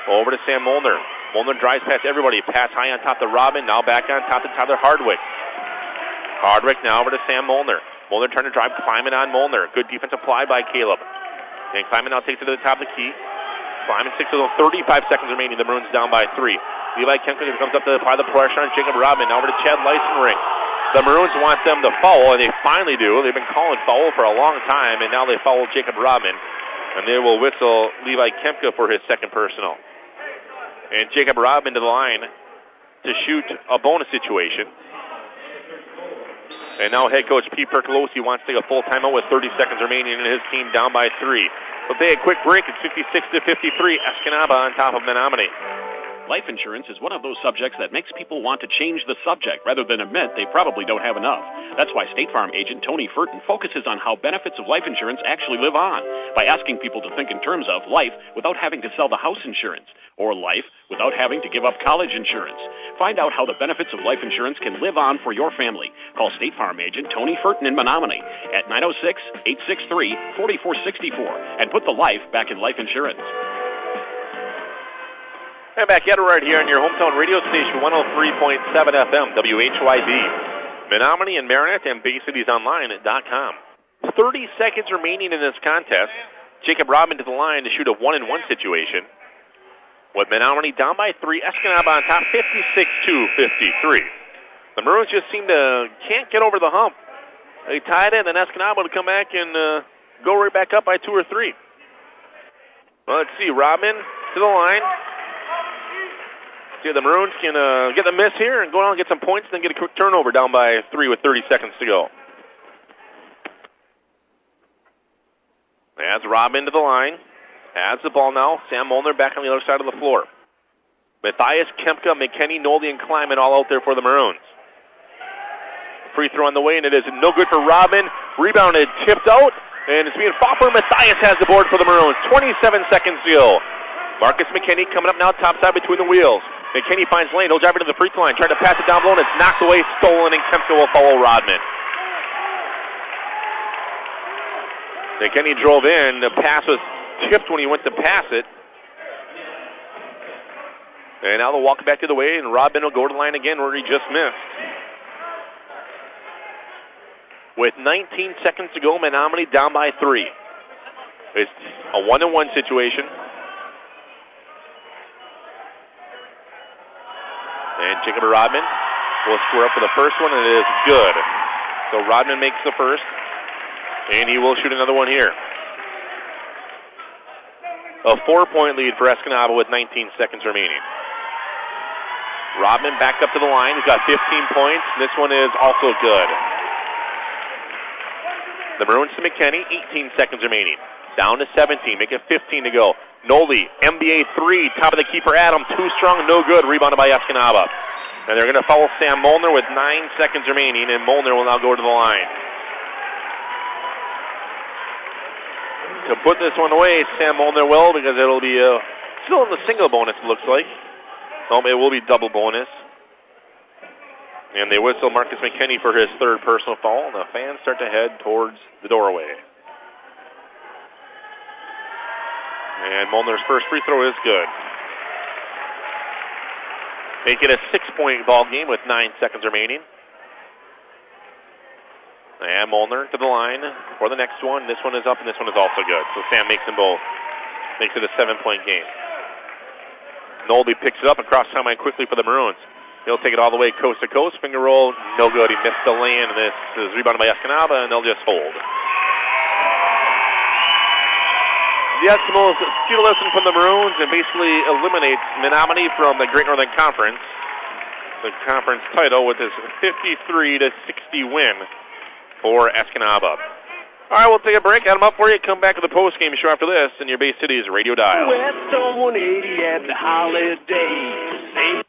Over to Sam Molnar. Molnar drives past everybody. Pass high on top to Robin. Now back on top to Tyler Hardwick. Hardwick now over to Sam Molnar. Molnar trying to drive Kleiman on Molnar. Good defense applied by Caleb. And Kleiman now takes it to the top of the key. Kleiman 35 seconds remaining. The Maroons down by 3. Levi Kempka comes up to apply the pressure on Jacob Robin. Now over to Chad Leisenring. The Maroons want them to foul, and they finally do. They've been calling foul for a long time, and now they foul Jacob Robin. And they will whistle Levi Kempka for his second personal. And Jacob Robin to the line to shoot a bonus situation. And now head coach Pete Percolosi wants to take a full timeout with 30 seconds remaining and his team down by 3. We'll take a quick break. It's 56-53. Escanaba on top of Menominee. Life insurance is one of those subjects that makes people want to change the subject rather than admit they probably don't have enough. That's why State Farm agent Tony Furton focuses on how benefits of life insurance actually live on by asking people to think in terms of life without having to sell the house insurance or life without having to give up college insurance. Find out how the benefits of life insurance can live on for your family. Call State Farm agent Tony Furton in Menominee at 906-863-4464 and put the life back in life insurance. And back at it right here on your hometown radio station, 103.7 FM, WHYD. Menominee and Marinette and BayCitiesOnline.com. 30 seconds remaining in this contest. Jacob Robin to the line to shoot a 1-and-1 situation. With Menominee down by 3, Escanaba on top, 56-53. The Maroons just seem to can't get over the hump. They tied it, and Escanaba to come back and go right back up by 2 or 3. Well, let's see. Robin to the line. See if the Maroons can get the miss here and go down and get some points, then get a quick turnover down by 3 with 30 seconds to go. As Robin to the line. Has the ball now. Sam Molnar back on the other side of the floor. Matthias, Kempka, McKinney, Nolde, and Kleiman all out there for the Maroons. Free throw on the way, and it is no good for Robin. Rebounded, tipped out, and it's being fought for. Matthias has the board for the Maroons. 27 seconds to go. Marcus McKinney coming up now top side between the wheels. McKinney finds lane. He'll drive it to the free throw line. Trying to pass it down below, and it's knocked away, stolen, and Kempka will follow Rodman. McKinney drove in. The pass was tipped when he went to pass it. And now they'll walk back to the way, and Rodman will go to the line again where he just missed. With 19 seconds to go, Menominee down by 3. It's a 1-and-1 situation. And Jacob Rodman will square up for the first one, and it is good. So Rodman makes the first, and he will shoot another one here. A 4-point lead for Escanaba with 19 seconds remaining. Rodman back up to the line. He's got 15 points. This one is also good. The Maroons to McKinney, 18 seconds remaining. Down to 17, make it 15 to go. Nolde, NBA 3, top of the key for Adam. Too strong, no good. Rebounded by Escanaba. And they're going to foul Sam Molnar with 9 seconds remaining, and Molnar will now go to the line. to put this one away, Sam Molnar will, because it'll be still in the single bonus, it looks like. No, it will be double bonus. And they whistle Marcus McKinney for his third personal foul, and the fans start to head towards the doorway. And Molnar's first free throw is good. Make it a 6-point ball game with 9 seconds remaining. And Molnar to the line for the next one. This one is up, and this one is also good. So Sam makes them both. Makes it a 7-point game. Nolby picks it up across timeline quickly for the Maroons. He'll take it all the way coast to coast. Finger roll, no good. He missed the lane, and this is rebounded by Escanaba, and they'll just hold. The Eskimos steal a lesson from the Maroons and basically eliminate Menominee from the Great Northern Conference. The conference title with this 53-60 win for Escanaba. All right, we'll take a break. Add them up for you. Come back to the post-game show after this in your Bay Cities radio dial. West on 180 at the holiday. Save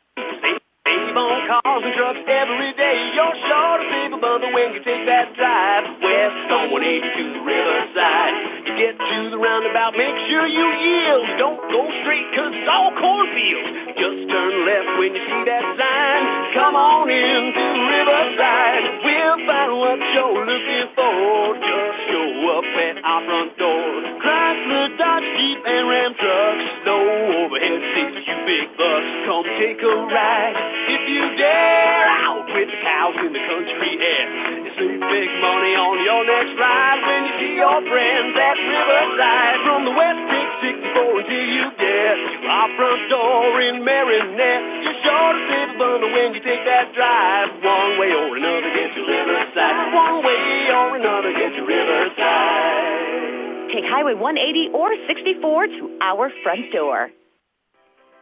on cars and trucks every day. You're sure to save a bundle when you take that drive. West on 180 to the riverside. You get to the roundabout, make sure you yield. Don't go straight, cause it's all cornfields. Just turn left when you see that sign. Come on in to the riverside. We'll find what you're looking for. Just show up at our front door. Chrysler, Dodge, Jeep, and Ram trucks. No overhead seats, you big bucks. Come take a ride. If you dare, out with the cows in the country air. You save big money on your next ride when you see your friends at Riverside. From the west, take 64 until you get to our front door in Marinette. You're sure to save a bundle when you take that drive. One way or another, get to Riverside. One way or another, get to Riverside. Take Highway 180 or 64 to our front door.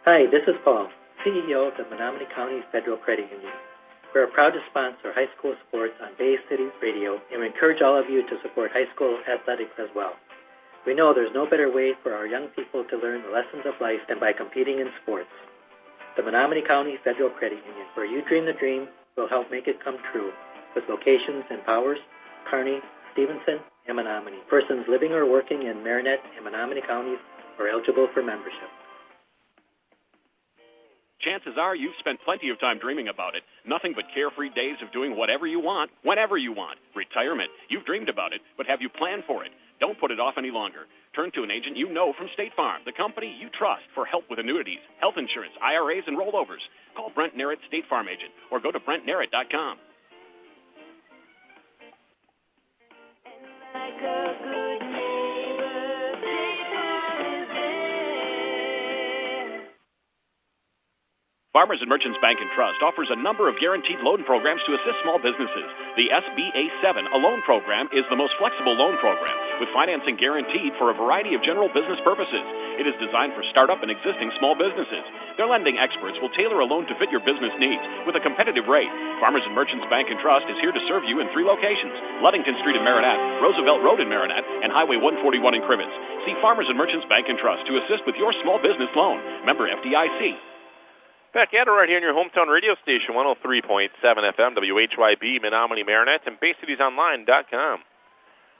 Hi, this is Paul, CEO of the Menominee County Federal Credit Union. We're proud to sponsor high school sports on Bay Cities Radio, and we encourage all of you to support high school athletics as well. We know there's no better way for our young people to learn the lessons of life than by competing in sports. The Menominee County Federal Credit Union, where you dream the dream, will help make it come true, with locations in Powers, Kearney, Stevenson, and Menominee. Persons living or working in Marinette and Menominee counties are eligible for membership. Chances are you've spent plenty of time dreaming about it. Nothing but carefree days of doing whatever you want, whenever you want. Retirement. You've dreamed about it, but have you planned for it? Don't put it off any longer. Turn to an agent you know from State Farm, the company you trust, for help with annuities, health insurance, IRAs, and rollovers. Call Brent Narrett, State Farm agent, or go to BrentNarrett.com. Farmers and Merchants Bank and Trust offers a number of guaranteed loan programs to assist small businesses. The SBA 7, a loan program, is the most flexible loan program, with financing guaranteed for a variety of general business purposes. It is designed for startup and existing small businesses. Their lending experts will tailor a loan to fit your business needs with a competitive rate. Farmers and Merchants Bank and Trust is here to serve you in 3 locations: Ludington Street in Marinette, Roosevelt Road in Marinette, and Highway 141 in Crivets. See Farmers and Merchants Bank and Trust to assist with your small business loan. Member FDIC. Back at it right here on your hometown radio station, 103.7 FM, WHYB, Menominee, Marinette, and BayCitiesOnline.com.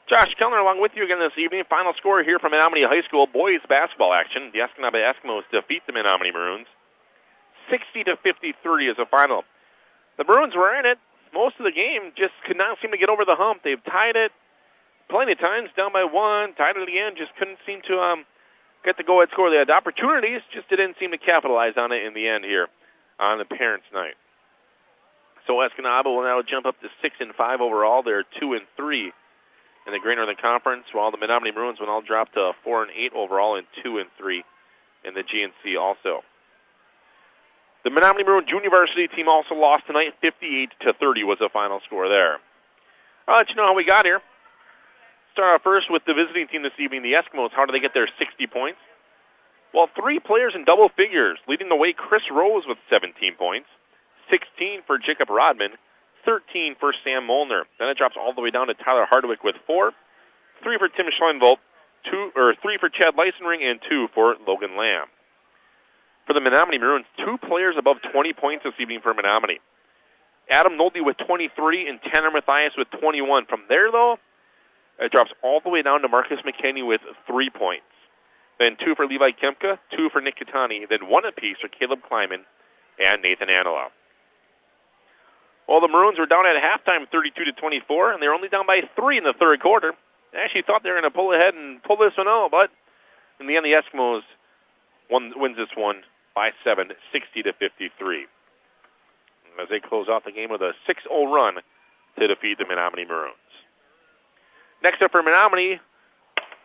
Josh Kellner along with you again this evening. Final score here from Menominee High School boys basketball action. The Escanaba Eskimos defeat the Menominee Maroons 60-53 is the final. The Maroons were in it most of the game, just could not seem to get over the hump. They've tied it plenty of times, down by 1, tied it again, just couldn't seem to get the go-ahead score. They had opportunities, just didn't seem to capitalize on it in the end here on the Parents' Night. So Escanaba will now jump up to 6-5 overall. They're 2-3 in the Great Northern Conference, while the Menominee Maroons will all drop to 4-8 overall and 2-3 in the GNC also. The Menominee Maroon Junior Varsity team also lost tonight. 58-30 was the final score there. I'll let you know how we got here. Start off first with the visiting team this evening, the Eskimos. How do they get their 60 points? Well, 3 players in double figures. Leading the way, Chris Rose with 17 points, 16 for Jacob Rodman, 13 for Sam Molnar. Then it drops all the way down to Tyler Hardwick with 4, 3 for Tim Schleinvolt, 3 for Chad Leisenring, and 2 for Logan Lamb. For the Menominee Maroons, 2 players above 20 points this evening for Menominee. Adam Nolde with 23 and Tanner Mathias with 21. From there, though, It drops all the way down to Marcus McKinney with 3 points. Then 2 for Levi Kemka, 2 for Nick Catani, then 1 apiece for Caleb Kleiman and Nathan Anila. Well, the Maroons were down at halftime 32-24, and they were only down by 3 in the third quarter. They actually thought they were going to pull ahead and pull this one out, but in the end, the Eskimos wins this one by 7, 60-53. As they close out the game with a 6-0 run to defeat the Menominee Maroons. Next up for Menominee,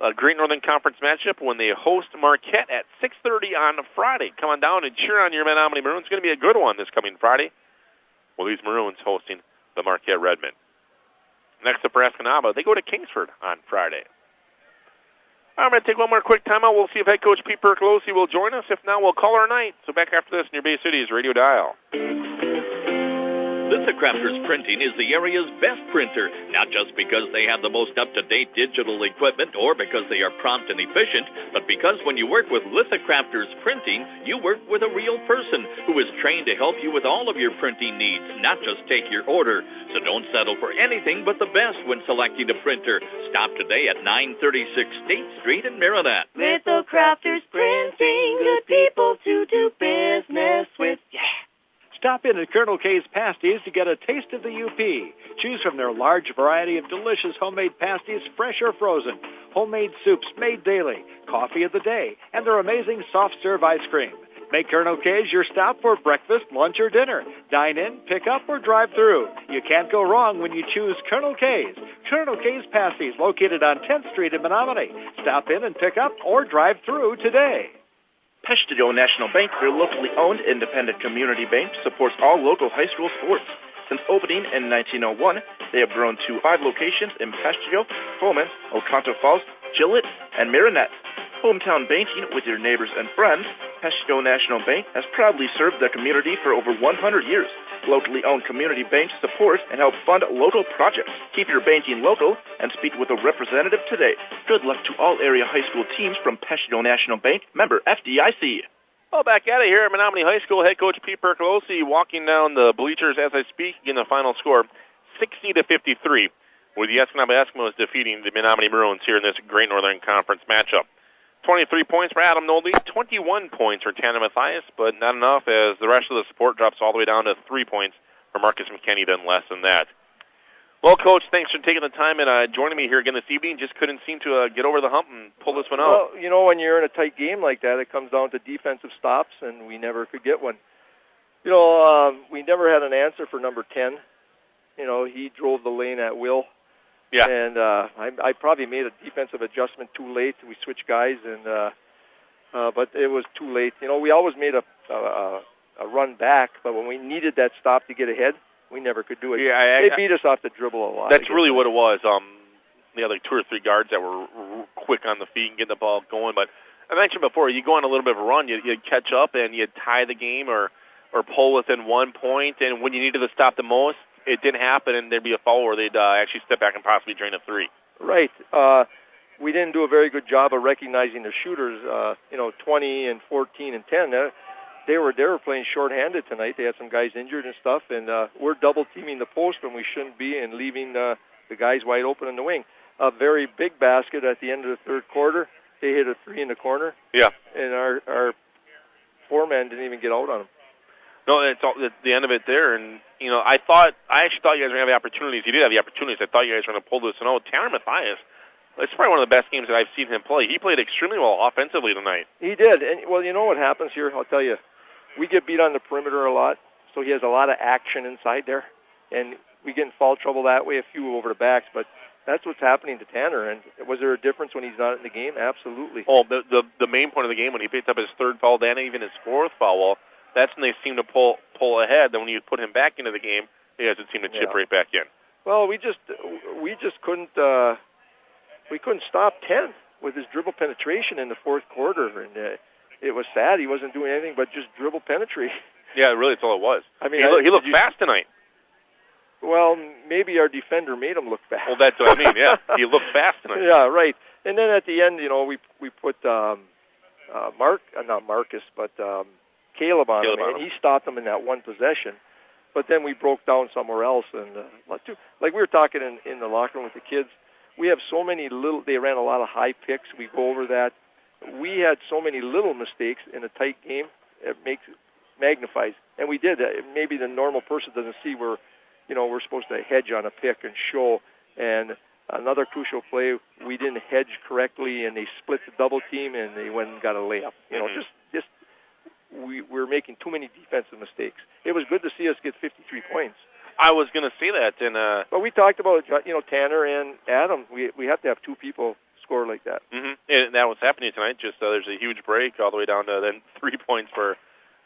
a Great Northern Conference matchup when they host Marquette at 6:30 on Friday. Come on down and cheer on your Menominee Maroons. It's going to be a good one this coming Friday. Well, these Maroons hosting the Marquette Redmen. Next up for Escanaba, they go to Kingsford on Friday. I'm going to take one more quick timeout. We'll see if head coach Pete Percolosi will join us. If not, we'll call our night. So back after this in your Bay City's Radio Dial. Lithocrafters Printing is the area's best printer, not just because they have the most up-to-date digital equipment or because they are prompt and efficient, but because when you work with Lithocrafters Printing, you work with a real person who is trained to help you with all of your printing needs, not just take your order. So don't settle for anything but the best when selecting a printer. Stop today at 936 State Street in Marinette. Lithocrafters Printing, good people to do business with. Yeah. Stop in at Colonel K's Pasties to get a taste of the UP. Choose from their large variety of delicious homemade pasties, fresh or frozen, homemade soups made daily, coffee of the day, and their amazing soft-serve ice cream. Make Colonel K's your stop for breakfast, lunch, or dinner. Dine in, pick up, or drive through. You can't go wrong when you choose Colonel K's. Colonel K's Pasties, located on 10th Street in Menominee. Stop in and pick up or drive through today. Peshtigo National Bank, your locally owned independent community bank, supports all local high school sports. Since opening in 1901, they have grown to 5 locations in Peshtigo, Pullman, Oconto Falls, Gillett, and Marinette. Hometown banking with your neighbors and friends, Peshtigo National Bank has proudly served the community for over 100 years. Locally owned community banks support and help fund local projects. Keep your banking local and speak with a representative today. Good luck to all area high school teams from Peshtigo National Bank, member FDIC. Well, back at it here at Menominee High School. Head coach Pete Percolosi walking down the bleachers as I speak. Again, the final score, 60-53, with the Escanaba Eskimos defeating the Menominee Maroons here in this Great Northern Conference matchup. 23 points for Adam Nolde, 21 points for Tanner Mathias, but not enough as the rest of the support drops all the way down to 3 points for Marcus McKinney, then less than that. Well, Coach, thanks for taking the time and joining me here again this evening. Just couldn't seem to get over the hump and pull this one out. Well, you know, when you're in a tight game like that, it comes down to defensive stops, and we never could get one. You know, we never had an answer for number 10. You know, he drove the lane at will. Yeah. And I probably made a defensive adjustment too late. We switched guys, and but it was too late. You know, we always made a run back, but when we needed that stop to get ahead, we never could do it. Yeah, they beat us off the dribble a lot. That's really what it was. They had like 2 or 3 guards that were quick on the feet and getting the ball going. But I mentioned before, you go on a little bit of a run, you'd catch up and you'd tie the game or pull within 1 point, and when you needed to stop the most, it didn't happen, and there'd be a foul where they'd actually step back and possibly drain a 3. Right. We didn't do a very good job of recognizing the shooters. 20 and 14 and 10. They were playing shorthanded tonight. They had some guys injured and stuff, and we're double teaming the post when we shouldn't be, and leaving the guys wide open in the wing. A very big basket at the end of the third quarter. They hit a 3 in the corner. Yeah. And our 4-man didn't even get out on them. No, it's all at the end of it there, and I actually thought you guys were going to have the opportunities. You did have the opportunities. I thought you guys were going to pull this one out. Tanner Mathias, it's probably one of the best games that I've seen him play. He played extremely well offensively tonight. He did, and well, you know what happens here? I'll tell you, we get beat on the perimeter a lot, so he has a lot of action inside there, and we get in foul trouble that way. A few over the backs, but that's what's happening to Tanner. And was there a difference when he's not in the game? Absolutely. Oh, the main point of the game when he picked up his 3rd foul, and even his 4th foul. That's when they seem to pull ahead. Then when you put him back into the game, he doesn't seem to chip right back in. Well, we just couldn't stop 10 with his dribble penetration in the 4th quarter, and it was sad. He wasn't doing anything but just dribble penetrate. Yeah, really, that's all it was. I mean, he looked fast tonight. Well, maybe our defender made him look fast. Well, that's what I mean. Yeah, he looked fast tonight. Yeah, right. And then at the end, we put not Marcus, but Caleb on him, and he stopped him in that one possession. But then we broke down somewhere else, and like we were talking in the locker room with the kids, we have so many little. They ran a lot of high picks. We go over that. We had so many little mistakes in a tight game. It magnifies, and we did. Maybe the normal person doesn't see where, we're supposed to hedge on a pick and show. And another crucial play, we didn't hedge correctly, and they split the double team, and they went and got a layup. We're making too many defensive mistakes. It was good to see us get 53 points. I was going to say that, and but we talked about Tanner and Adam. We have to have two people score like that. Mm-hmm. And that was happening tonight. Just there's a huge break all the way down to then 3 points for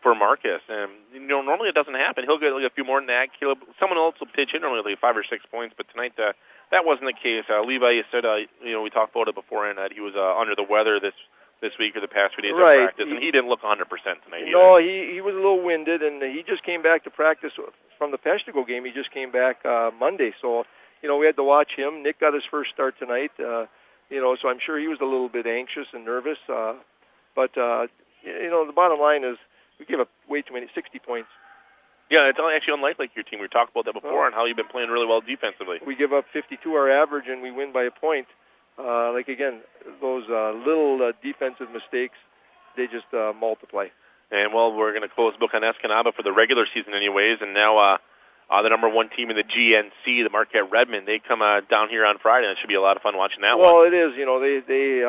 Marcus, and normally it doesn't happen. He'll get a few more than that. Someone else will pitch in normally 5 or 6 points, but tonight that wasn't the case. Levi said we talked about it before, and that he was under the weather this week or the past few days of practice, and he didn't look 100% tonight. No, he was a little winded, and he just came back to practice from the Peshtigo game. He just came back Monday, so we had to watch him. Nick got his first start tonight, so I'm sure he was a little bit anxious and nervous. But the bottom line is we give up way too many, 60 points. Yeah, it's actually unlike your team. We talked about that before and how you've been playing really well defensively. We give up 52 our average, and we win by a point. Again, those little defensive mistakes, they just multiply. And, we're going to close the book on Escanaba for the regular season anyways, and now the number one team in the GNC, the Marquette Redmen, they come down here on Friday, and it should be a lot of fun watching that one. Well, it is. They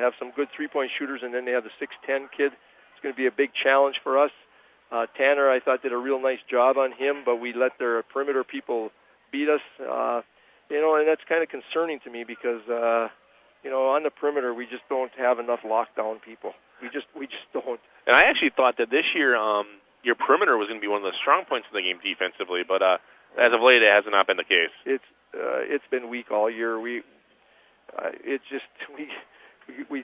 have some good three-point shooters, and then they have the 6'10" kid. It's going to be a big challenge for us. Tanner, I thought, did a real nice job on him, but we let their perimeter people beat us. And that's kind of concerning to me because, on the perimeter, we just don't have enough lockdown people. We just don't. And I actually thought that this year your perimeter was going to be one of the strong points of the game defensively, but as of late, it has not been the case. It's been weak all year. We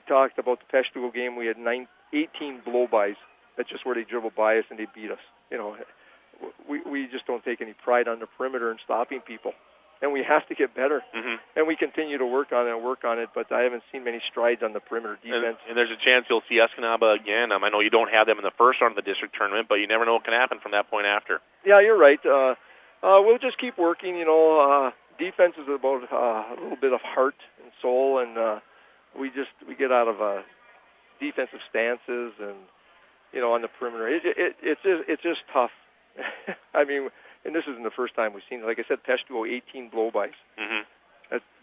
talked about the Peshtigo game. We had 18 blow-bys. That's just where they dribble by us and they beat us. We just don't take any pride on the perimeter and stopping people. And we have to get better. Mm-hmm. And we continue to work on it, but I haven't seen many strides on the perimeter defense. And there's a chance you'll see Escanaba again. I know you don't have them in the first round of the district tournament, but you never know what can happen from that point after. Yeah, you're right. We'll just keep working. Defense is about a little bit of heart and soul, and we get out of defensive stances and on the perimeter. It's just tough. I mean. And this isn't the first time we've seen it. Like I said, Peshtigo, 18 blow-bys. Mm-hmm.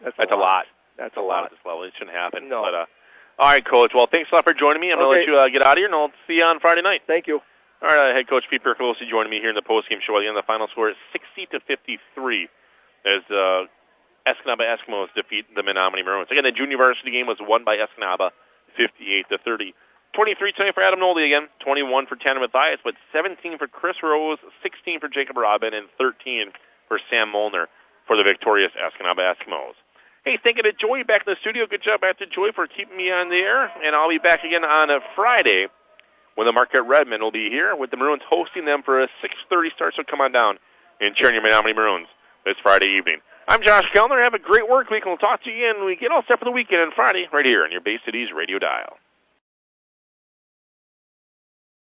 That's a lot. That's a lot at this level. It shouldn't happen. No. But, all right, Coach. Well, thanks a lot for joining me. I'm going to let you get out of here, and I'll see you on Friday night. Thank you. All right, Head Coach Pete Percolosi joining me here in the postgame show. At the end of the final score is 60-53 as Escanaba Eskimos defeat the Menominee Maroons. Again, the junior varsity game was won by Escanaba 58-30. 23 tonight for Adam Nolde again, 21 for Tanner Mathias, but 17 for Chris Rose, 16 for Jacob Robin, and 13 for Sam Molnar for the victorious Escanaba Eskimos. Hey, thinking of Joey back in the studio. Good job back to Joey for keeping me on the air, and I'll be back again on a Friday when the Marquette Redmen will be here with the Maroons hosting them for a 6:30 start, so come on down and cheer on your Menominee Maroons this Friday evening. I'm Josh Kellner. Have a great work week, and we'll talk to you again when we get all set for the weekend on Friday right here on your Bay Cities radio dial.